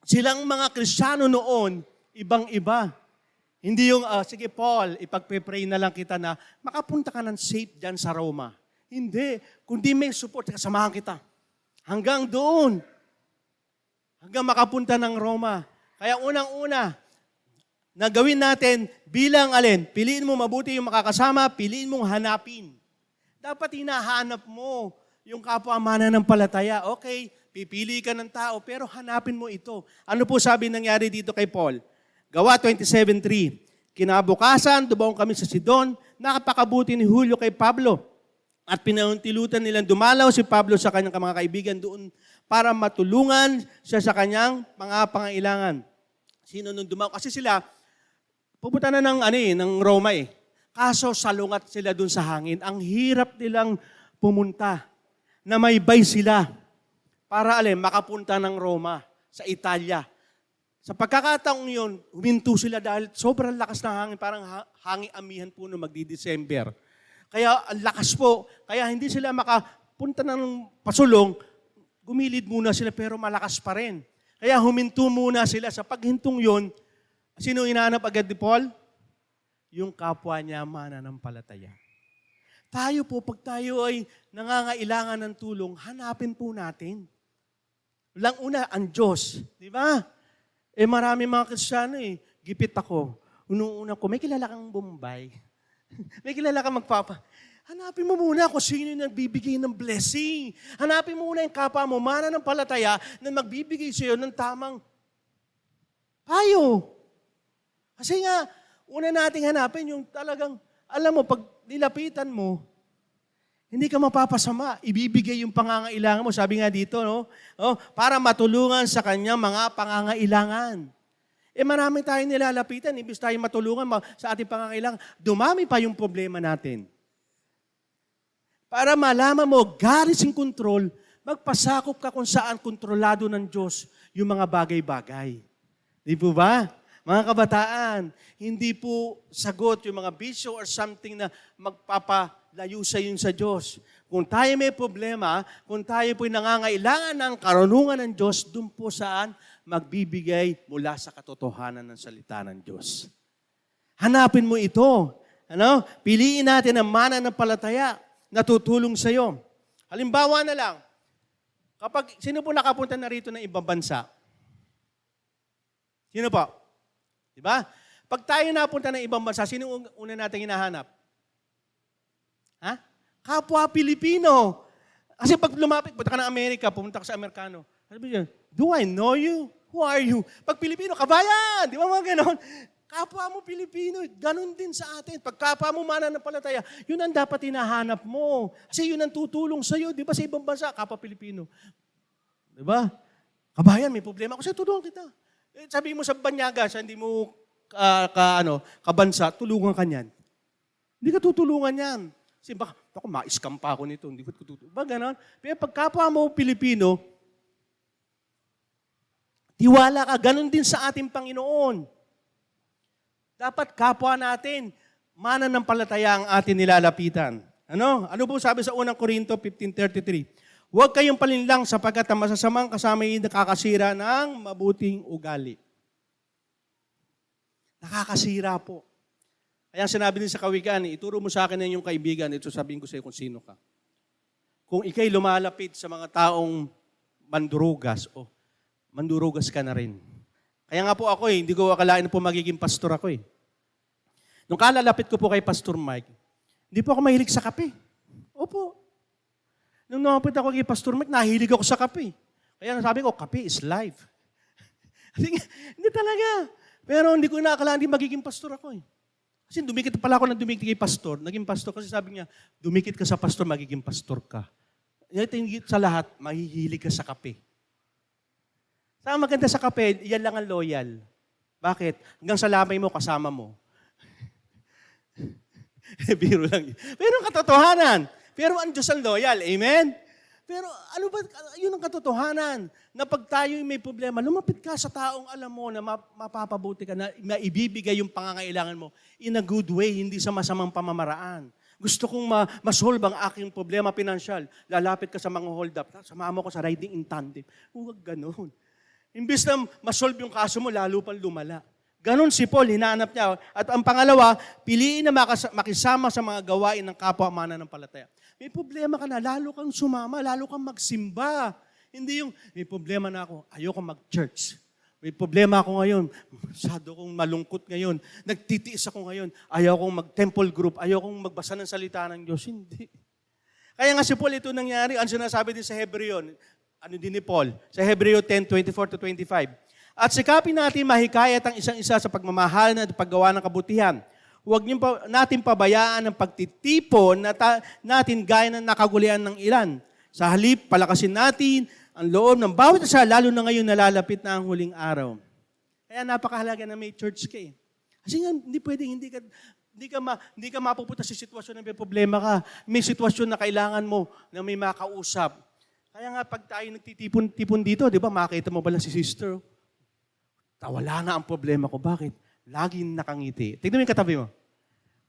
silang mga Kristiyano noon, ibang-iba. Hindi yung, sige Paul, ipagpe-pray na lang kita na makapunta ka ng safe dyan sa Roma. Hindi. Kundi may support, kasamahan kita. Hanggang doon. Hanggang makapunta ng Roma. Kaya unang-una, na gawin natin bilang piliin mo mabuti yung makakasama, piliin mong hanapin. Dapat hinahanap mo yung kapwa mananampalataya. Okay, pipili ka ng tao, pero hanapin mo ito. Ano po sabi nangyari dito kay Paul? Gawa 27:3. Kinabukasan, dumaong kami sa Sidon, nakapakabuti ni Julio kay Pablo. At pinauntilutan nilang dumalaw si Pablo sa kanyang mga kaibigan doon para matulungan siya sa kanyang mga pangailangan. Sino nung dumaw? Kasi sila, pupunta na ng Roma eh. Kaso salungat sila doon sa hangin. Ang hirap nilang pumunta na may bay sila para makapunta ng Roma sa Italia. Sa pagkakataong yun, huminto sila dahil sobrang lakas ng hangin, parang hangin amihan po no magdi-December. Kaya ang lakas po, kaya hindi sila makapunta ng pasulong, gumilid muna sila pero malakas pa rin. Kaya huminto muna sila. Sa paghintong yun, sino inaanap agad ni Paul? Yung kapwa niya mananampalataya. Tayo po, pag tayo ay nangangailangan ng tulong, hanapin po natin. Walang una, ang Diyos. Di ba? Marami mga Kristiyano gipit ako. Unang-una ko, may kilala kang Bombay. May kilala kang hanapin mo muna kung sino yung nagbibigay ng blessing. Hanapin mo muna yung kapwa mo, mananampalataya na magbibigay sa iyo ng tamang payo. Kasi nga, una nating hanapin yung talagang, alam mo, pag nilapitan mo, hindi ka mapapasama. Ibibigay yung pangangailangan mo. Sabi nga dito, no? Para matulungan sa kanyang mga pangangailangan. Marami tayong nilalapitan. Imbis tayo matulungan sa ating pangangailangan, dumami pa yung problema natin. Para malaman mo, God is in control, magpasakop ka kung saan kontrolado ng Diyos yung mga bagay-bagay. Di po ba? Mga kabataan, hindi po sagot yung mga bisyo or something na magpapalayo sa yun sa Diyos. Kung tayo may problema, kung tayo po'y nangangailangan ng karunungan ng Diyos, dun po saan magbibigay mula sa katotohanan ng salita ng Diyos. Hanapin mo ito. Piliin natin ang mananampalataya na tutulong sa iyo. Halimbawa na lang, sino po nakapunta na rito ng ibang bansa? Sino po? Diba? Pag tayo napunta ng ibang bansa, sino una natin hinahanap? Kapwa Pilipino. Kasi pag lumapit, punta ka ng Amerika, pumunta ka sa Amerikano. Sabi niya, do I know you? Who are you? Pag Pilipino, kabayan! Di ba mga ganon? Kapwa mo Pilipino, ganon din sa atin. Pag kapwa mo mananampalataya, yun ang dapat hinahanap mo. Kasi yun ang tutulong sa'yo. Di ba sa ibang bansa, kapwa Pilipino. Di ba? Kabayan, may problema. Kasi tulungan kita. Sabi mo sa banyaga, hindi mo kabansa, tulungan ka niyan. Hindi ka tutulungan yan. Kasi baka, ma-scam pa ako nito. Hindi ko tutulungan. Ba ganon? Pero pag kapwa mo Pilipino, tiwala ka, ganon din sa ating Panginoon. Dapat kapwa natin, mananampalataya ang atin nilalapitan. Ano po sabi sa 1 Corinto 15:33? Huwag kayong palinlang sapagkat ang masasamang kasama ay nakakasira ng mabuting ugali. Nakakasira po. Kaya sinabi din sa kawikaan, ituro mo sa akin ng iyong kaibigan, ito sabihin ko sa iyo kung sino ka. Kung ikay lumalapit sa mga taong mandurugas, mandurugas ka na rin. Kaya nga po ako hindi ko akalain na po magiging pastor ako Nung kalalapit ko po kay Pastor Mike, hindi po ako mahilig sa kape. Opo. Nung lumapit ako kay Pastor Mike, nahilig ako sa kape. Kaya sabi ko, kape is life. Hindi talaga. Pero hindi ko inaakala hindi magiging pastor ako Kasi dumikit pala ako kay pastor. Naging pastor kasi sabi niya, dumikit ka sa pastor, magiging pastor ka. Higit sa lahat, mahihilig ka sa kape. Sa maganda sa kape, yan lang ang loyal. Bakit? Hanggang sa lamay mo, kasama mo. Biro lang. Pero ang katotohanan. Pero ang Diyos ang loyal. Amen? Pero ano ba, yun ang katotohanan. Na pag tayo may problema, lumapit ka sa taong alam mo na mapapabuti ka, na maibibigay yung pangangailangan mo in a good way, hindi sa masamang pamamaraan. Gusto kong masolve ang aking problema pinansyal. Lalapit ka sa mga hold up. Samahan mo ko sa riding in tandem. Huwag ganun. Imbis na masolve yung kaso mo, lalo pang lumala. Ganon si Paul, hinahanap niya. At ang pangalawa, piliin na makisama sa mga gawain ng kapwa mananampalataya. May problema ka na, lalo kang sumama, lalo kang magsimba. Hindi yung, may problema na ako, ayoko mag-church. May problema ako ngayon, masyado kong malungkot ngayon. Nagtitiis ako ngayon, ayaw kong mag-temple group, ayaw kong magbasa ng salita ng Diyos. Hindi. Kaya nga si Paul, ito nangyari, ang sinasabi din sa Hebreo, ano din ni Paul, sa Hebreo 10:24-25. At sikapin natin mahikayat ang isang isa sa pagmamahal at paggawa ng kabutihan. Huwag niyo natin pabayaan ang pagtitipon natin gaya ng nakagulian ng ilan. Sa halip, palakasin natin ang loob ng bawat isa, lalo na ngayon nalalapit na ang huling araw. Kaya napakahalaga na may church ka eh. Kasi nga, hindi pwedeng, hindi ka mapupunta sa sitwasyon na may problema ka. May sitwasyon na kailangan mo na may makausap. Kaya nga, pag tayo nagtitipon-tipon dito, di ba, makita mo ba lang si sister? Wala na ang problema ko. Bakit? Laging nakangiti. Tignan mo yung katabi mo.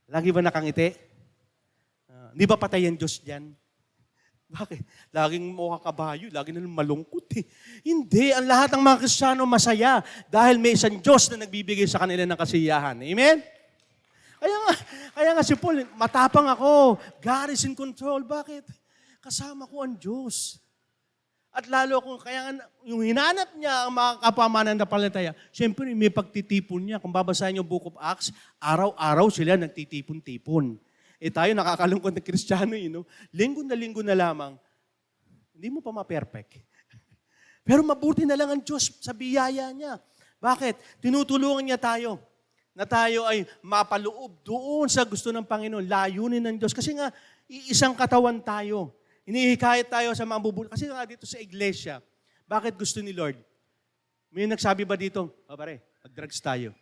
Lagi ba nakangiti? Di ba patay ang Diyos dyan? Bakit? Laging mukha kabayo, lagi na malungkot eh. Hindi, ang lahat ng mga Kristiyano masaya dahil may isang Diyos na nagbibigay sa kanila ng kasiyahan. Amen? Kaya nga si Paul, matapang ako. God is in control. Bakit? Kasama ko ang Diyos. At lalo kung kaya yung hinanap niya ang mga kapamananampalataya, siyempre may pagtitipon niya. Kung babasahin yung Book of Acts, araw-araw sila nagtitipon-tipon. Tayo nakakalungkot na Kristiyano, linggo na lamang, hindi mo pa ma-perfect. Pero mabuti na lang ang Diyos sa biyaya niya. Bakit? Tinutulungan niya tayo na tayo ay mapaloob doon sa gusto ng Panginoon, layunin ng Diyos. Kasi nga, iisang katawan tayo. Inihikayat tayo sa mga bubul. Kasi nga dito sa iglesia, bakit gusto ni Lord? May nagsabi ba dito, pare, mag-drugs tayo.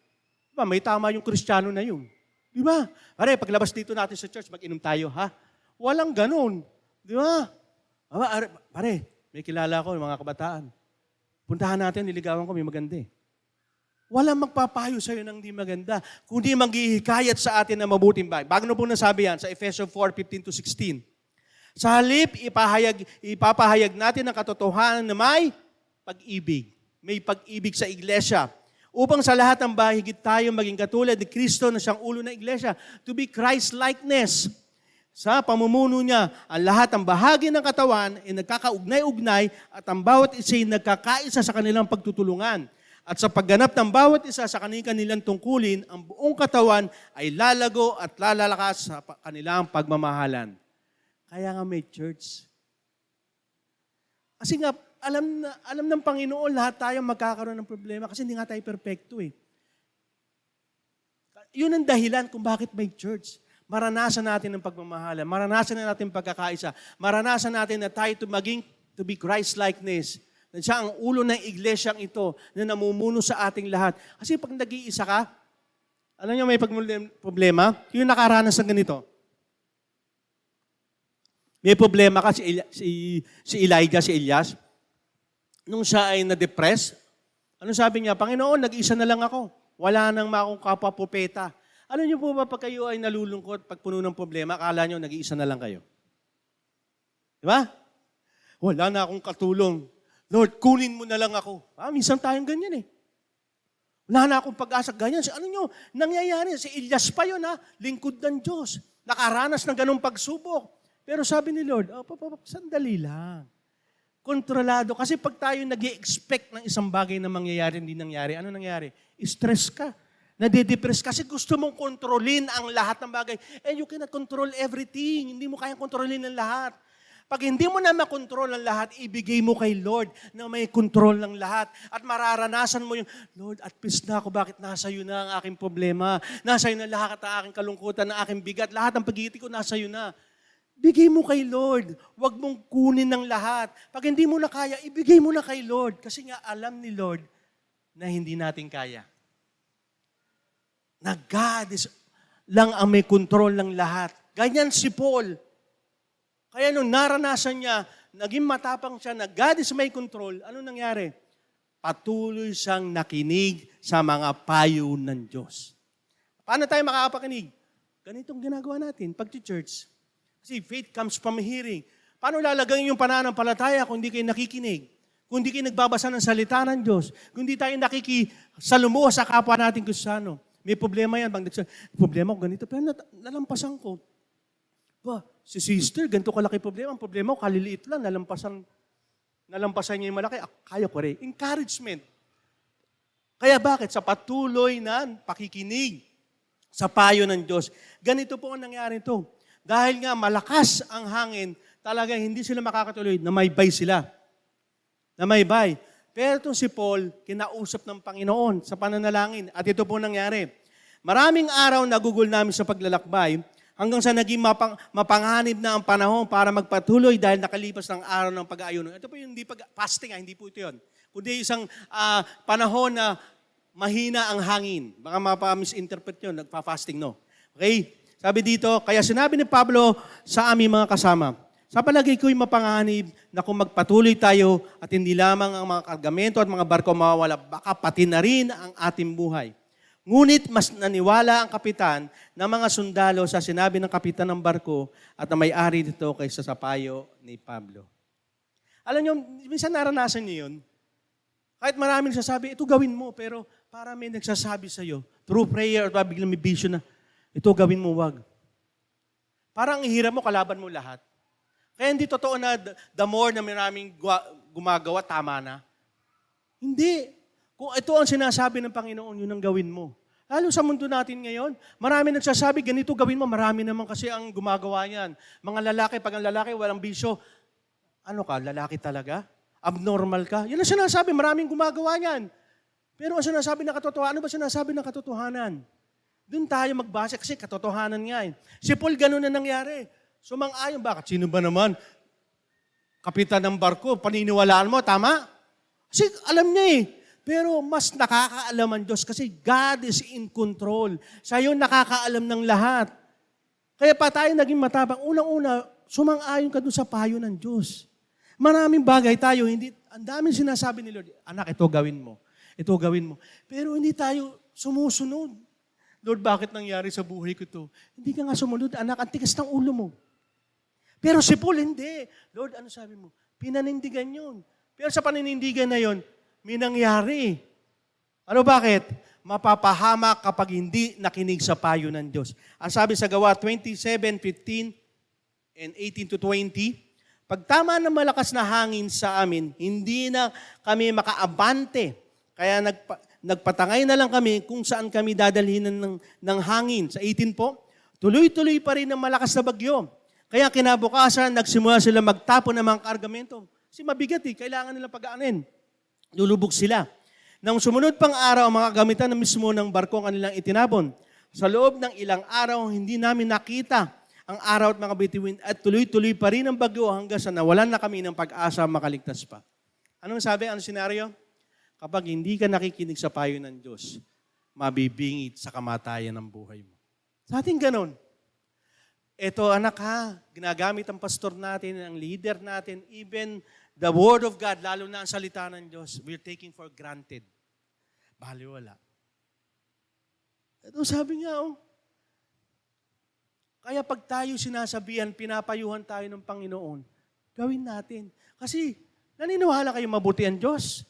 Diba, may tama yung Kristiyano na yun. Diba? Pare, paglabas dito natin sa church, mag-inom tayo, ha? Walang ganun. Diba? Pare, may kilala ko, mga kabataan. Puntahan natin, niligawan ko, may maganda eh. Walang magpapayo sa'yo ng di maganda, kundi maghihikayat sa atin na mabuting bagay. Bago na po nasabi yan sa Ephesians 4:15-16. Sa halip, ipapahayag natin ang katotohanan na may pag-ibig. May pag-ibig sa iglesia. Upang sa lahat ng bahay, higit tayo maging katulad ni Kristo na siyang ulo ng iglesia. To be Christ-likeness. Sa pamumuno niya, ang lahat ng bahagi ng katawan ay nagkakaugnay-ugnay at ang bawat isa ay nagkakaisa sa kanilang pagtutulungan. At sa pagganap ng bawat isa sa kanilang tungkulin, ang buong katawan ay lalago at lalalakas sa kanilang pagmamahalan. Kaya nga may church. Kasi nga, alam ng Panginoon, lahat tayo magkakaroon ng problema kasi hindi nga tayo perfecto eh. Yun ang dahilan kung bakit may church. Maranasan natin ang pagmamahalan, maranasan natin ang pagkakaisa, maranasan natin na tayo to be Christ-likeness. Na siya ang ulo ng iglesyang ito na namumuno sa ating lahat. Kasi pag nag-iisa ka, alam niyo may problema, yung nakaranas ng ganito. May problema ka si Elijah, si Elias. Nung siya ay na-depress, anong sabi niya? Panginoon, nag-isa na lang ako. Wala nang akong kapwa-propeta. Alam niyo po ba pag kayo ay nalulungkot, pag puno ng problema, akala niyo nag-iisa na lang kayo? Di ba? Wala na akong katulong. Lord, kunin mo na lang ako. Minsan tayong ganyan eh. Wala na akong pag-asa ganyan. Ano nyo, nangyayari, si Elias pa yun lingkod ng Diyos. Nakaranas ng ganung pagsubok. Pero sabi ni Lord, sandali lang. Kontrolado. Kasi pag tayo nag-i-expect ng isang bagay na mangyayari, hindi nangyari, ano nangyari? Stress ka. Nade-depress kasi gusto mong kontrolin ang lahat ng bagay. And you cannot control everything. Hindi mo kayang kontrolin ang lahat. Pag hindi mo na makontrol ang lahat, ibigay mo kay Lord na may kontrol ng lahat. At mararanasan mo yung, Lord, at peace na ako, bakit nasa iyo na ang aking problema? Nasa iyo na lahat ang aking kalungkutan, ang aking bigat, lahat ng pag-iiti ko nasa iyo na. Bigay mo kay Lord. Huwag mong kunin ng lahat. Pag hindi mo na kaya, ibigay mo na kay Lord. Kasi nga alam ni Lord na hindi natin kaya. Na God is lang ang may kontrol ng lahat. Ganyan si Paul. Kaya nung naranasan niya, naging matapang siya na God is may control, ano nangyari? Patuloy siyang nakinig sa mga payo ng Diyos. Paano tayo makakapakinig? Ganitong ginagawa natin pag church. Kasi faith comes from hearing. Paano lalagay yung pananampalataya kung hindi kayo nakikinig? Kung hindi kayo nagbabasa ng salita ng Diyos? Kung hindi tayo nakikisalumuha sa kapwa natin Kristiyano? May problema yan. Problema ko ganito, pero nalampasan ko. Si sister, ganito kalaki problema. Ang problema ko, kaliliit lang, nalampasan niya yung malaki. Kaya ko rin. Encouragement. Kaya bakit? Sa patuloy na pakikinig sa payo ng Diyos. Ganito po ang nangyari ito. Dahil nga malakas ang hangin, talagang hindi sila makakatuloy, namaybay sila. Namaybay. Pero itong si Paul, kinausap ng Panginoon sa pananalangin. At ito po nangyari. Maraming araw nagugol namin sa paglalakbay hanggang sa naging mapanganib na ang panahon para magpatuloy dahil nakalipas ng araw ng pag-aayuno. Ito po yung fasting, hindi po ito yun. Kundi isang panahon na mahina ang hangin. Baka mapa-misinterpret yun, nagpa-fasting, no? Okay? Sabi dito, kaya sinabi ni Pablo sa aming mga kasama, sa palagay ko'y mapanganib na kung magpatuloy tayo at hindi lamang ang mga kargamento at mga barko mawawala, baka pati na rin ang ating buhay. Ngunit mas naniwala ang kapitan ng mga sundalo sa sinabi ng kapitan ng barko at na may-ari dito kaysa sa payo ni Pablo. Alam niyo, minsan naranasan niyo yun. Kahit maraming sasabi, ito gawin mo, pero para may nagsasabi sa iyo, through prayer at biglang may vision na, ito gawin mo, wag. Parang ihirap mo, kalaban mo lahat. Kaya hindi totoo na the more na maraming gumagawa, tama na. Hindi. Kung ito ang sinasabi ng Panginoon, yun ang gawin mo. Lalo sa mundo natin ngayon, marami nagsasabi, ganito gawin mo, marami naman kasi ang gumagawa yan. Mga lalaki, pag ang lalaki walang bisyo, ano ka, lalaki talaga? Abnormal ka? Yan ang sinasabi, maraming gumagawa yan. Pero ang sinasabi ng katotohanan, ano ba sinasabi ng katotohanan? Doon tayo magbase kasi katotohanan nga eh. Si Paul, ganun na nangyari. Sumang-ayon, bakit? Sino ba naman? Kapitan ng barko, paniniwalaan mo, tama? Kasi alam niya eh. Pero mas nakakaalam ang Diyos kasi God is in control. Siya yung nakakaalam ng lahat. Kaya pa tayo naging matabang. Unang-una, sumang-ayon ka doon sa payo ng Diyos. Maraming bagay tayo, ang daming sinasabi ni Lord, anak, ito gawin mo. Ito gawin mo. Pero hindi tayo sumusunod. Lord, bakit nangyari sa buhay ko ito? Hindi ka nga sumunod, anak, ang tigas ng ulo mo. Pero si Paul, hindi. Lord, ano sabi mo? Pinanindigan yun. Pero sa paninindigan na yun, may nangyari. Ano bakit? Mapapahamak kapag hindi nakinig sa payo ng Diyos. Ang sabi sa Gawa 27:15 and 18-20, pag tama ng malakas na hangin sa amin, hindi na kami makaabante. Kaya nagpatangay na lang kami kung saan kami dadalhin ng hangin. Sa 18 po, tuloy-tuloy pa rin ang malakas na bagyo. Kaya kinabukasan, nagsimula sila magtapon ng mga kargamento. Kasi mabigat eh, kailangan nilang pag-aanin. Lulubog sila. Nang sumunod pang araw, ang mga gamitan na mismo ng barko ang kanilang itinabon. Sa loob ng ilang araw, hindi namin nakita ang araw at mga bituin at tuloy-tuloy pa rin ang bagyo hanggang sa nawalan na kami ng pag-asa makaligtas pa. Anong sabi? Anong senaryo? Kapag hindi ka nakikinig sa payo ng Diyos, mabibingit sa kamatayan ng buhay mo. Sa ating ganon. Ito anak ha, ginagamit ang pastor natin, ang leader natin, even the Word of God, lalo na ang salita ng Diyos, we're taking for granted. Baliwala. Ito sabi nga, oh. Kaya pag tayo sinasabihan, pinapayuhan tayo ng Panginoon, gawin natin. Kasi naniniwala kayo mabuti ang Diyos.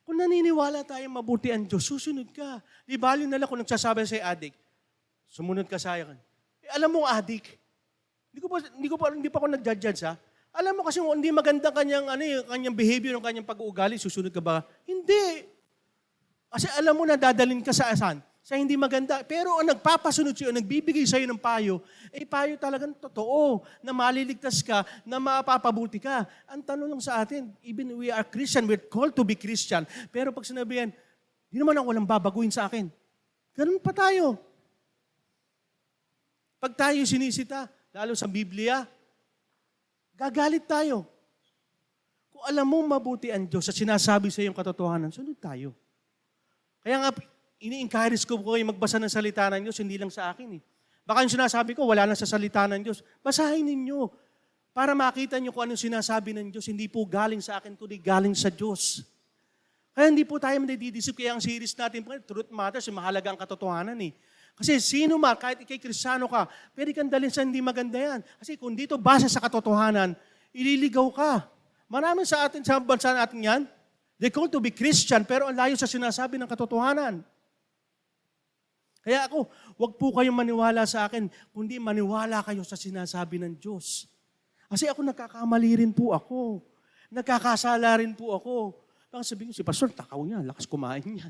Kung naniniwala tayo mabuti ang Diyos, susunod ka. Di bali nila kung nagsasabi sa adik, sumunod ka sa akin. Alam mo, adik, hindi pa ako nag-judge ha. Alam mo kasi hindi maganda kanyang behavior, ng kanyang pag-uugali, susunod ka ba? Hindi. Kasi alam mo na dadalhin ka sa asan? Sa hindi maganda. Pero ang nagpapasunod sa'yo, nagbibigay sa'yo ng payo, payo talagang totoo, na maliligtas ka, na mapapabuti ka. Ang tanong lang sa atin, even we are Christian, we're called to be Christian, pero pag sinabihan, di naman ako walang babaguhin sa akin. Ganun pa tayo. Pag tayo sinisita, lalo sa Biblia, gagalit tayo. Kung alam mo mabuti ang Diyos at sinasabi sa iyong katotohanan, sunod tayo. Kaya nga, ini-encourage ko kayo magbasa ng salita ng Diyos, hindi lang sa akin eh. Baka yung sinasabi ko, wala na sa salita ng Diyos. Basahin ninyo para makita nyo kung anong sinasabi ng Diyos. Hindi po galing sa akin, kundi galing sa Diyos. Kaya hindi po tayo madidisip. Kaya ang series natin, Truth Matters, mahalaga ang katotohanan eh. Kasi sino man, kahit ikay Kristiyano ka, pwede kang dalhin sa hindi maganda yan. Kasi kung dito base sa katotohanan, ililigaw ka. Marami sa atin, sa bansa natin yan, they call to be Christian, pero ang layo sa sinasabi ng katotohanan. Kaya ako, wag po kayong maniwala sa akin, kundi maniwala kayo sa sinasabi ng Diyos. Kasi ako nagkakamali rin po ako. Nagkakasala rin po ako. Baka sabihin, si Pastor, takaw niya, lakas kumain niya.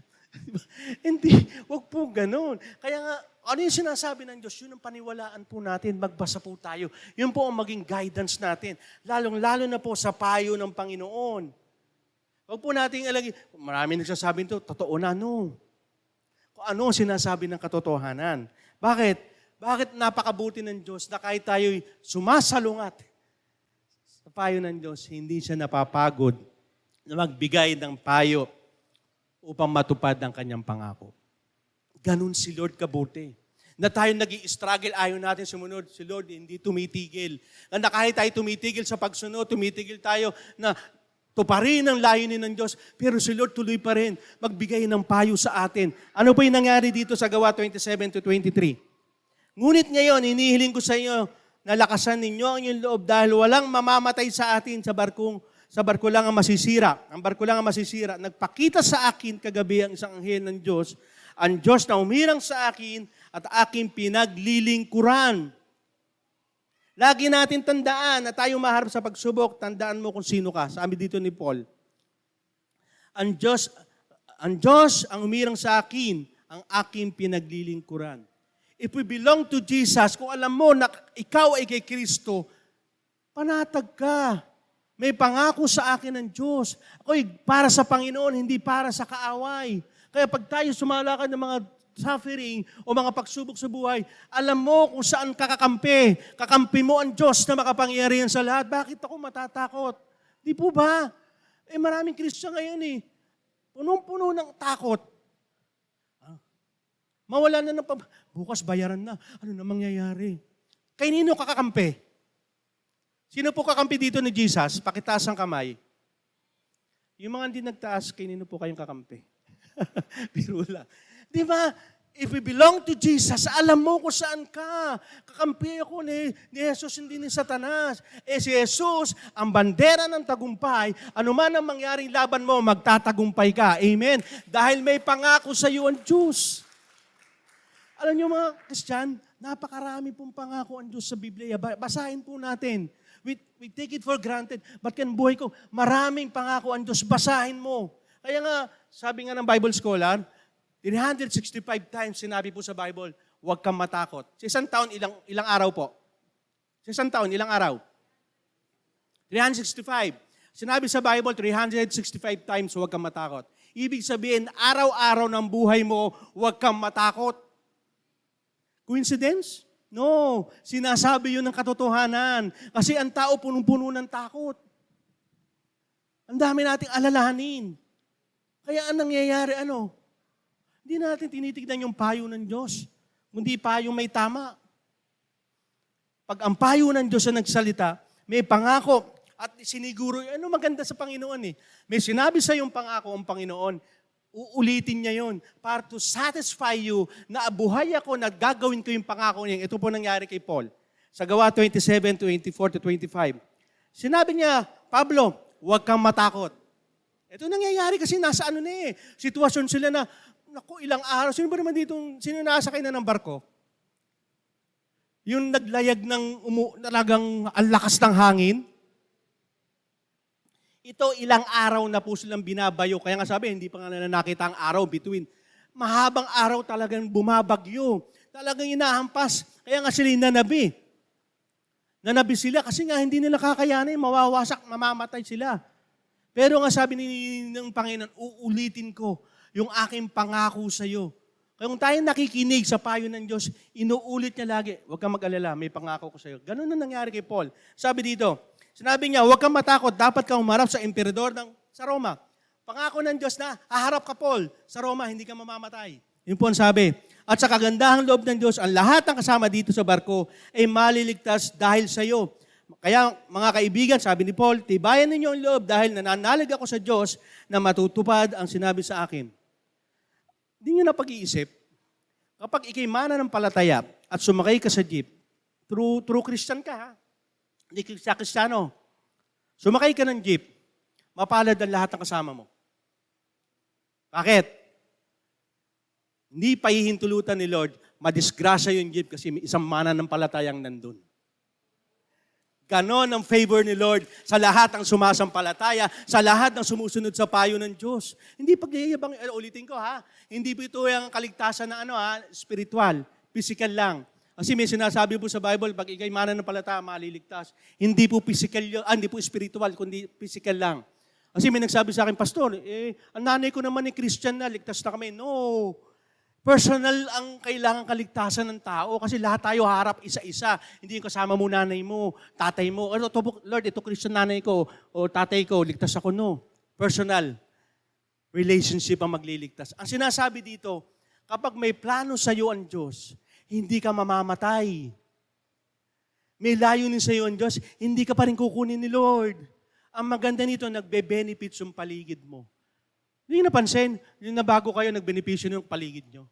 Hindi, wag po ganun. Kaya nga, ano yung sinasabi ng Diyos? Yun ang paniwalaan po natin, magbasa po tayo. Yun po ang maging guidance natin. Lalong-lalo na po sa payo ng Panginoon. Huwag po nating alagay, marami nagsasabing to, totoo na, no. Kung ano ang sinasabi ng katotohanan. Bakit? Bakit napakabuti ng Diyos na kahit tayo'y sumasalungat sa payo ng Diyos, hindi siya napapagod na magbigay ng payo upang matupad ang kanyang pangako. Ganun si Lord kabuti. Na tayo nag-i-struggle, ayaw natin sumunod. Si Lord hindi tumitigil. Na kahit tayo tumitigil sa pagsunod, tumitigil tayo na tuparin ang layunin ng Diyos, pero si Lord tuloy pa rin magbigay ng payo sa atin. Ano po yung nangyari dito sa Gawa 27-23? Ngunit ngayon, inihiling ko sa inyo na lakasan ninyo ang inyong loob dahil walang mamamatay sa atin sa barko lang ang masisira. Ang barko lang ang masisira. Nagpakita sa akin kagabi ang isang anghel ng Diyos, ang Diyos na umirang sa akin at aking pinaglilingkuran. Lagi natin tandaan na tayo maharap sa pagsubok, tandaan mo kung sino ka. Sabi dito ni Paul, ang Diyos ang umirang sa akin, ang aking pinaglilingkuran. If we belong to Jesus, kung alam mo na ikaw ay kay Kristo, panatag ka. May pangako sa akin ng Diyos. Ako'y para sa Panginoon, hindi para sa kaaway. Kaya pag tayo sumalakad ng mga suffering o mga pagsubok sa buhay, alam mo kung saan kakakampi. Kakampi mo ang Diyos na makapangyarihan sa lahat. Bakit ako matatakot? Di po ba? Maraming Kristiyan ngayon punong-puno ng takot. Mawala na ng bukas bayaran na. Ano na mangyayari? Kay nino kakakampi? Sino po kakampi dito ni Jesus? Pakitaas ang kamay. Yung mga hindi nagtaas, kay nino po kayong kakampi? Biro lang. Di ba? If we belong to Jesus, alam mo kung saan ka. Kakampi ako ni Jesus, hindi ni Satanas. Si Jesus, ang bandera ng tagumpay, anuman ang mangyaring laban mo, magtatagumpay ka. Amen? Dahil may pangako sa iyo ang Diyos. Alam niyo mga Kristiyan, napakarami pong pangako ang Diyos sa Biblia. Basahin po natin. We take it for granted. Ba't kan buhay ko? Maraming pangako ang Diyos. Basahin mo. Kaya nga, sabi nga ng Bible scholar, 365 times sinabi po sa Bible, huwag kang matakot. Sa isang taon, ilang araw po? Sa isang taon, ilang araw? 365. Sinabi sa Bible, 365 times, huwag kang matakot. Ibig sabihin, araw-araw ng buhay mo, huwag kang matakot. Coincidence? No. Sinasabi yun ng katotohanan. Kasi ang tao punong-puno ng takot. Ang dami nating alalahanin. Kaya ang nangyayari, hindi natin tinitignan yung payo ng Diyos. Kundi payong may tama. Pag ang payo ng Diyos na nagsalita, may pangako at siniguro, maganda sa Panginoon May sinabi sa yung pangako ang Panginoon, uulitin niya yon para to satisfy you na buhay ako na gagawin ko yung pangako niya. Ito po nangyari kay Paul. Sa Gawa 27:24-25. Sinabi niya, Pablo, huwag kang matakot. Ito nangyayari kasi nasa sitwasyon sila na, ilang araw. Sino ba naman dito, sino nakasakay na ng barko? Yung naglayag ng talagang ang lakas ng hangin. Ito, ilang araw na po silang binabayo. Kaya nga sabi, hindi pa nga nakita ang araw between. Mahabang araw talagang bumabagyo. Talagang inahampas. Kaya nga sila nanabi. Nanabi sila kasi nga hindi nila kakayanin. Mawawasak, mamamatay sila. Pero nga sabi ng Panginoon, uulitin ko yung aking pangako sa iyo. Kaya kung tayo nakikinig sa payo ng Diyos, inuulit niya lagi, huwag kang mag-alala, may pangako ko sa iyo. Ganun na nangyari kay Paul. Sabi dito, sinabi niya, huwag kang matakot, dapat kang humarap sa emperador sa Roma. Pangako ng Diyos na, haharap ka Paul, sa Roma, hindi ka mamamatay. Yun po ang sabi. At sa kagandahang loob ng Diyos, ang lahat ng kasama dito sa barko ay maliligtas dahil sa iyo. Kaya mga kaibigan, sabi ni Paul, tibayan ninyo ang loob dahil nananalig ako sa Diyos na matutupad ang sinabi sa akin. Hindi nyo na pag-iisip, kapag ikay mananampalataya at sumakay ka sa jeep, true Christian ka, hindi ka Kristiyano, sumakay ka ng jeep, mapalad ang lahat ng kasama mo. Bakit? Hindi pahihintulutan ni Lord, madisgrasya yung jeep kasi may isang mananampalatayang nandun. Ganon ang favor ni Lord sa lahat ng sumasampalataya, sa lahat ng sumusunod sa payo ng Diyos. Hindi pagyayabang, ulitin ko hindi po ito yung kaligtasan na spiritual, physical lang. Kasi may sinasabi po sa Bible, pag ikay mananampalataya, maliligtas. Hindi po physical, hindi po spiritual, kundi physical lang. Kasi may nagsabi sa akin, Pastor, ang nanay ko naman Christian na, ligtas na kami. No. Personal ang kailangan kaligtasan ng tao kasi lahat tayo harap isa-isa. Hindi yung kasama mo nanay mo, tatay mo. Lord, ito Christian nanay ko o tatay ko, ligtas ako. No. Personal. Relationship ang magliligtas. Ang sinasabi dito, kapag may plano sa iyo ang Diyos, hindi ka mamamatay. May layunin sa iyo ang Diyos, hindi ka pa rin kukunin ni Lord. Ang maganda nito, nagbe-benefits yung paligid mo. Hindi nyo napansin, yung nabago kayo, nagbenepisyo yung paligid nyo.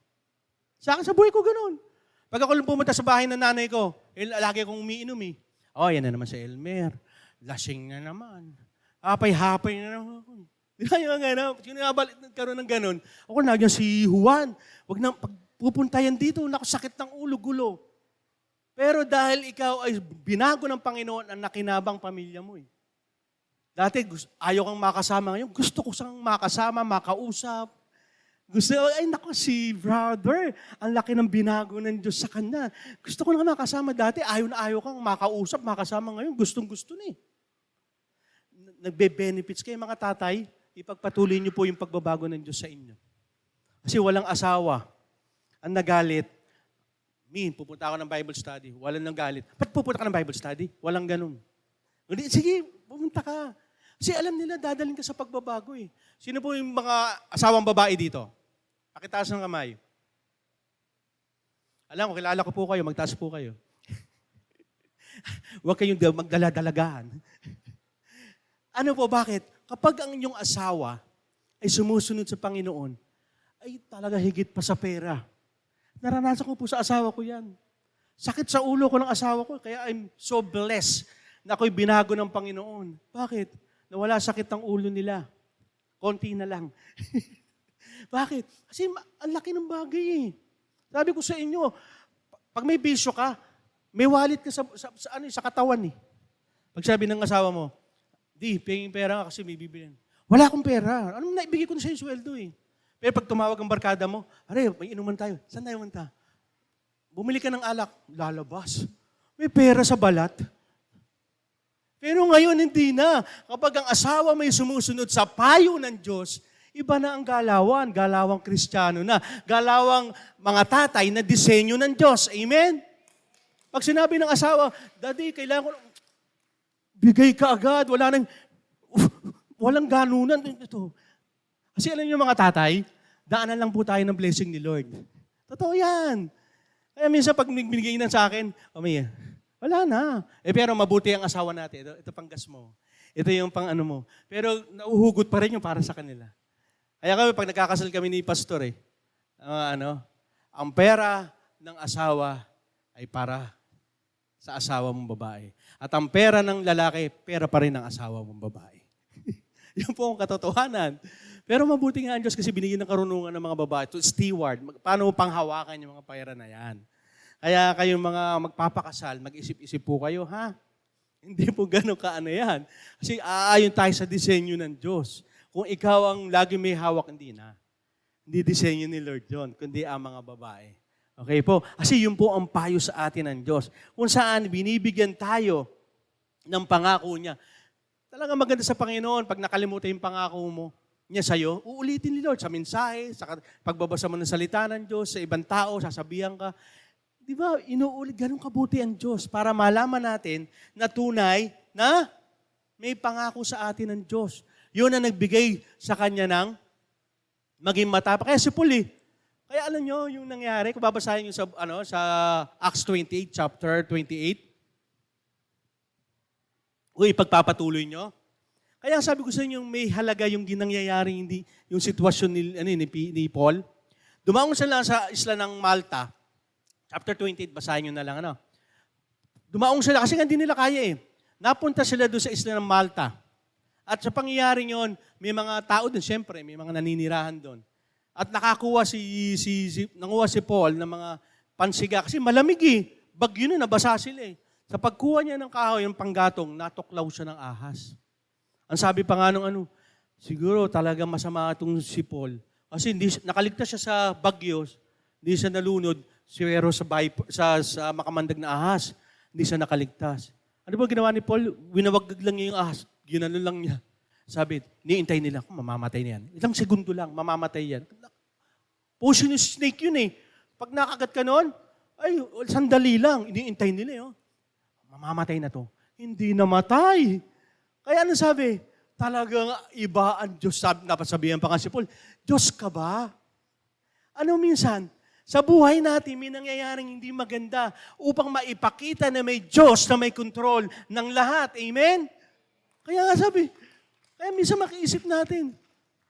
Sa akin, sa buhay ko ganun. Pag ako lang pumunta sa bahay ng nanay ko, lagi akong umiinom eh. Oh, yan na naman si Elmer. Lasing na naman. Hapay-hapay na naman. Di ba yung gano'n? Sino nga balik nagkaroon ng ganun? Ako nagyan si Juan. Huwag na, pagpupunta yan dito, nakasakit ng ulo, gulo. Pero dahil ikaw ay binago ng Panginoon ang nakinabang pamilya mo eh. Dati, ayaw kang makasama ngayon. Gusto ko siyang makasama, makausap. Gusto, ay naku, si brother, ang laki ng binago ng Diyos sa kanya. Gusto ko na makasama dati, ayaw na ayaw kang makausap, makasama ngayon. Gustong-gusto ni. Nagbe-benefits kayo mga tatay, ipagpatuloy niyo po yung pagbabago ng Diyos sa inyo. Kasi walang asawa ang nagalit. Pupunta ako ng Bible study, walang nagalit. Ba't pupunta ka ng Bible study? Walang ganun. Sige, pumunta ka. Kasi alam nila, dadalhin ka sa pagbabago eh. Sino po yung mga asawang babae dito? Pakitaas ng kamay. Alam ko, kilala ko po kayo, magtaas po kayo. Huwag kayong magdala-dalagaan. Ano po, bakit? Kapag ang inyong asawa ay sumusunod sa Panginoon, ay talaga higit pa sa pera. Naranasan ko po sa asawa ko yan. Sakit sa ulo ko ng asawa ko, kaya I'm so blessed na ako'y binago ng Panginoon. Bakit? Nawala sakit ng ulo nila. Konti na lang. Bakit? Kasi ang laki ng bagay eh. Sabi ko sa inyo, pag may bisyo ka, may wallet ka sa katawan eh. Pag sabi ng asawa mo, pingin pera ka kasi may bibilin. Wala akong pera. Anong naibigay ko na sa'yo sweldo eh. Pero pag tumawag ang barkada mo, may inuman tayo. Saan tayo manta? Bumili ka ng alak, lalabas. May pera sa balat. Pero ngayon, hindi na. Kapag ang asawa may sumusunod sa payo ng Diyos, iba na ang galawan. Galawang Kristiyano na. Galawang mga tatay na disenyo ng Diyos. Amen? Pag sinabi ng asawa, Daddy, kailangan ko bigay ka agad. Walang ganunan. Ito. Kasi alam niyo mga tatay, daanan lang po tayo ng blessing ni Lord. Totoo yan. Kaya minsan pag binigay na sa akin, wala na. Pero mabuti ang asawa natin. Ito pang gas mo. Ito yung pang ano mo. Pero nauhugot pa rin yung para sa kanila. Kaya kami, pag nagkakasal kami ni Pastor, ang pera ng asawa ay para sa asawa mong babae. At ang pera ng lalaki, pera pa rin ng asawa mong babae. Yan po ang katotohanan. Pero mabuti nga ang Diyos kasi binigyan ng karunungan ng mga babae to steward. Paano panghawakan yung mga pera na yan? Kaya kayong mga magpapakasal, mag-isip-isip po kayo, ha? Hindi po gano'n kaano yan. Kasi aayon tayo sa disenyo ng Diyos. Kung ikaw ang lagi may hawak, hindi na. Hindi disenyo ni Lord John, kundi ang mga babae. Okay po? Kasi yun po ang payo sa atin ng Diyos. Kung saan binibigyan tayo ng pangako niya. Talaga maganda sa Panginoon, pag nakalimutan yung pangako mo, niya sa'yo, uulitin ni Lord sa mensahe, sa pagbabasa mo ng salita ng Diyos, sa ibang tao, sasabihan ka. Di ba, inuulit, ganun kabuti ang Diyos para malaman natin na tunay na may pangako sa atin ng Diyos. Yun ang nagbigay sa kanya ng maging matapang. Kaya si Paul Kaya alam nyo yung nangyari, kung babasahin nyo sa Acts 28, chapter 28, kung ipagpapatuloy nyo. Kaya sabi ko sa inyo, may halaga yung ginangyayari, hindi yung sitwasyon ni Paul. Dumaong sila sa isla ng Malta. Chapter 28, basahin nyo na lang. Dumaong sila, kasi hindi nila kaya Napunta sila doon sa isla ng Malta. At sa pangyayari nyon, may mga tao doon, siyempre, may mga naninirahan doon. At nanguha si Paul ng mga pansiga, kasi malamig Bagyo na, nabasa sila Sa pagkuha niya ng kahoy, yung panggatong, natuklaw siya ng ahas. Ang sabi pa nga nung siguro talaga masama itong si Paul. Kasi nakaligtas siya sa bagyo, hindi siya nalunod, pero sa makamandag na ahas, hindi siya nakaligtas. Ano ba ginawa ni Paul? Winawagag lang niya yung ahas. Ginano lang niya. Sabi, niintay nila, mamamatay na yan. Ilang segundo lang, mamamatay yan. Poisonous snake yun eh. Pag nakagat ka noon, ay, sandali lang, iniintay nila yun. Mamamatay na to. Hindi namatay. Kaya ano sabi? Talagang iba ang Diyos. Napasabihan pa nga si Paul, Diyos ka ba? Ano minsan? Sa buhay natin, may nangyayaring hindi maganda upang maipakita na may Diyos na may control ng lahat. Amen? Kaya nga sabi, kaya minsan makiisip natin,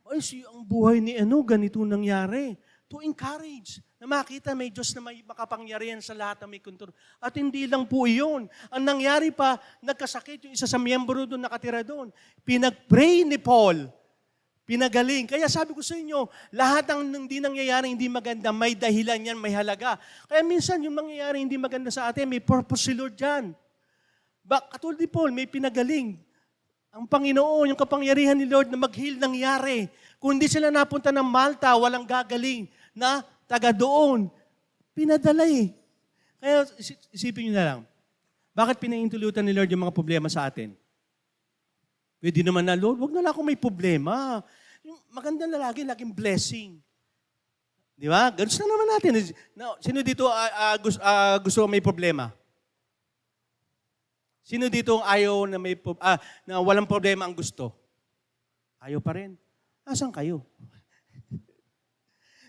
ay, ang buhay ni ganito nangyari. To encourage, na makita may Diyos na may makapangyarihan sa lahat na may kontrol. At hindi lang po iyon. Ang nangyari pa, nagkasakit yung isa sa miyembro doon, nakatira doon. Pinag-pray ni Paul. Pinagaling. Kaya sabi ko sa inyo, lahat ng hindi nangyayari hindi maganda, may dahilan yan, may halaga. Kaya minsan yung nangyayari hindi maganda sa atin, may purpose si Lord dyan. Katulad ni Paul, may pinagaling. Ang Panginoon, yung kapangyarihan ni Lord na mag-heal nangyari. Kung hindi sila napunta ng Malta, walang gagaling na taga doon. Pinadala eh. Kaya isipin nyo na lang, bakit pinaintulutan ni Lord yung mga problema sa atin? Pwede naman na, Lord, wag na lang akong may problema. Yung magandang lalaki, laging blessing. Di ba? Ganun na naman natin. Sino dito gusto may problema? Sino dito ayaw na na walang problema ang gusto? Ayaw pa rin. Asan kayo?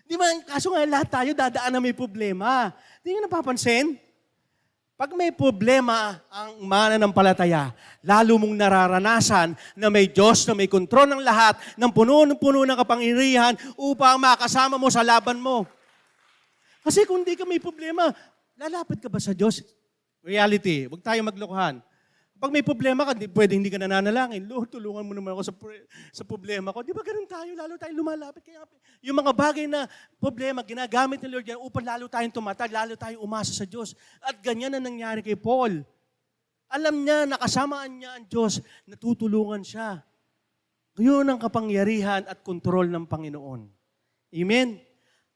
Di ba, kaso nga lahat tayo dadaan na may problema. Di nyo napapansin? Pag may problema ang mananampalataya, lalo mong nararanasan na may Diyos na may kontrol ng lahat, ng puno ng kapangyarihan upang makasama mo sa laban mo. Kasi kung di ka may problema, lalapit ka ba sa Diyos? Reality, huwag tayo maglokohan. Pag may problema ka, hindi ka nananalangin. Lord, tulungan mo naman ako sa problema ko. Di ba ganun tayo? Lalo tayo lumalapit. Kaya yung mga bagay na problema, ginagamit ni Lord yan upang lalo tayong tumatag, lalo tayong umasa sa Diyos. At ganyan ang nangyari kay Paul. Alam niya, nakasamaan niya ang Diyos, natutulungan siya. Yun ang kapangyarihan at kontrol ng Panginoon. Amen?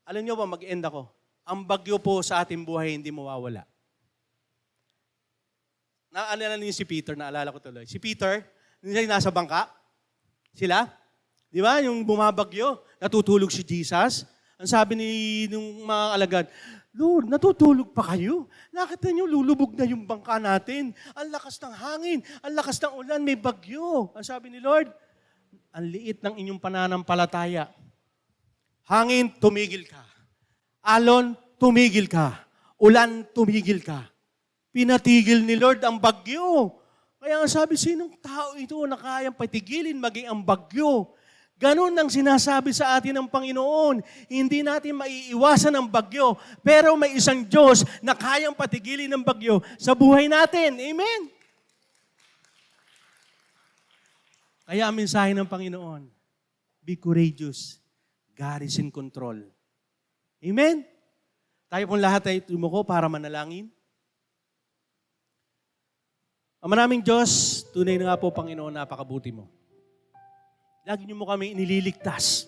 Alam niyo ba, mag-end ako. Ang bagyo po sa ating buhay hindi mawawala. Naalala niyo si Peter, naalala ko tuloy. Si Peter, nasa bangka, sila, di ba, yung bumabagyo, natutulog si Jesus. Ang sabi nung mga alagad, Lord, natutulog pa kayo? Nakita niyo, lulubog na yung bangka natin. Ang lakas ng hangin, ang lakas ng ulan, may bagyo. Ang sabi ni Lord, ang liit ng inyong pananampalataya. Hangin, tumigil ka. Alon, tumigil ka. Ulan, tumigil ka. Pinatigil ni Lord ang bagyo. Kaya ang sabi, sinong tao ito na kayang patigilin maging ang bagyo? Ganon ang sinasabi sa atin ng Panginoon. Hindi natin maiiwasan ang bagyo, pero may isang Diyos na kayang patigilin ng bagyo sa buhay natin. Amen? Kaya ang mensahe ng Panginoon, be courageous. God is in control. Amen? Tayo pong lahat ay tumuko para manalangin. Ang maraming Diyos, tunay na nga po, Panginoon, napakabuti mo. Lagi niyo mo kami inililigtas.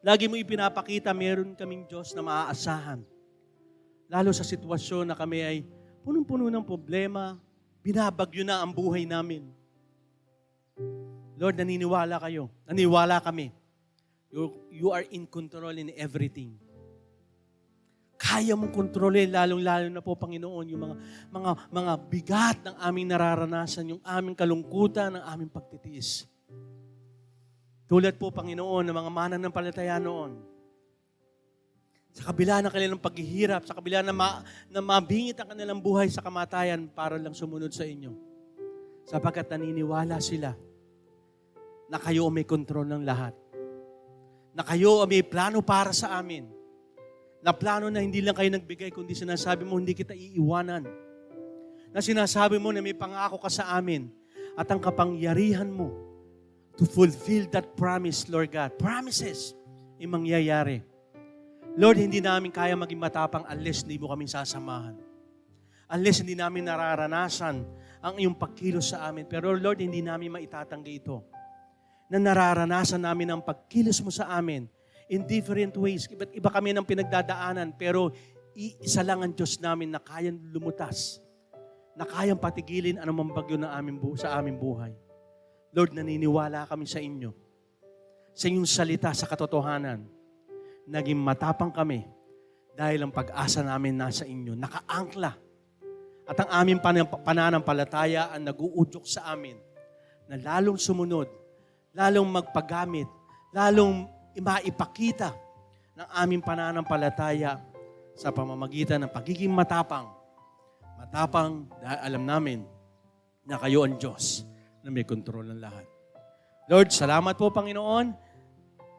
Lagi mo ipinapakita, meron kaming Diyos na maaasahan. Lalo sa sitwasyon na kami ay punong-puno ng problema, binabagyo na ang buhay namin. Lord, naniniwala kayo. Naniniwala kami. You are in control in everything. Kaya mong kontrolin, lalong-lalo na po, Panginoon, yung mga bigat ng aming nararanasan, yung aming kalungkutan, ng aming pagtitiis. Tulad po, Panginoon, ng mga mananampalataya noon, sa kabila ng kanilang paghihirap, sa kabila na mabingit ang kanilang buhay sa kamatayan para lang sumunod sa inyo. Sapagkat naniniwala sila na kayo may kontrol ng lahat. Na kayo may plano para sa amin. Na plano na hindi lang kayo nagbigay, kundi sinasabi mo, hindi kita iiwanan. Na sinasabi mo na may pangako ka sa amin at ang kapangyarihan mo to fulfill that promise, Lord God. Promises, yung mangyayari. Lord, hindi namin kaya maging matapang unless hindi mo kami sasamahan. Unless hindi namin nararanasan ang iyong pagkilos sa amin. Pero Lord, hindi namin maitatanggi ito. Na nararanasan namin ang pagkilos mo sa amin in different ways. Iba kami ng pinagdadaanan, pero isa lang ang Diyos namin na kayang lumutas na kayang patigilin anumang bagyo na sa aming buhay. Lord, naniniwala kami sa inyo. Sa inyong salita, sa katotohanan, naging matapang kami dahil ang pag-asa namin nasa inyo. Nakaangkla. At ang aming pananampalataya ang nag-uudyok sa amin na lalong sumunod, lalong magpagamit, lalong maipakita ng aming pananampalataya sa pamamagitan ng pagiging matapang. Matapang dahil alam namin na kayo ang Diyos na may kontrol ng lahat. Lord, salamat po, Panginoon.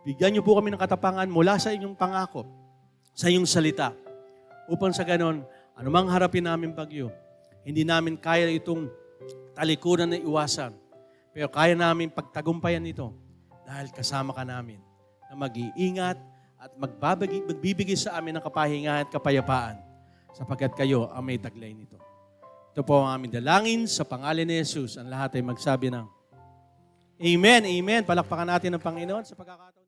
Bigyan niyo po kami ng katapangan mula sa inyong pangako, sa inyong salita, upang sa ganon, anumang harapin namin bagyo, hindi namin kaya itong talikuran na iwasan, pero kaya namin pagtagumpayan ito dahil kasama ka namin na mag-iingat at magbibigay sa amin ng kapahingahan at kapayapaan sapagkat kayo ang may taglay nito. Ito po ang aming dalangin sa pangalan ni Jesus. Ang lahat ay magsabi ng Amen, Amen. Palakpakan natin ang Panginoon sa pagkakataon.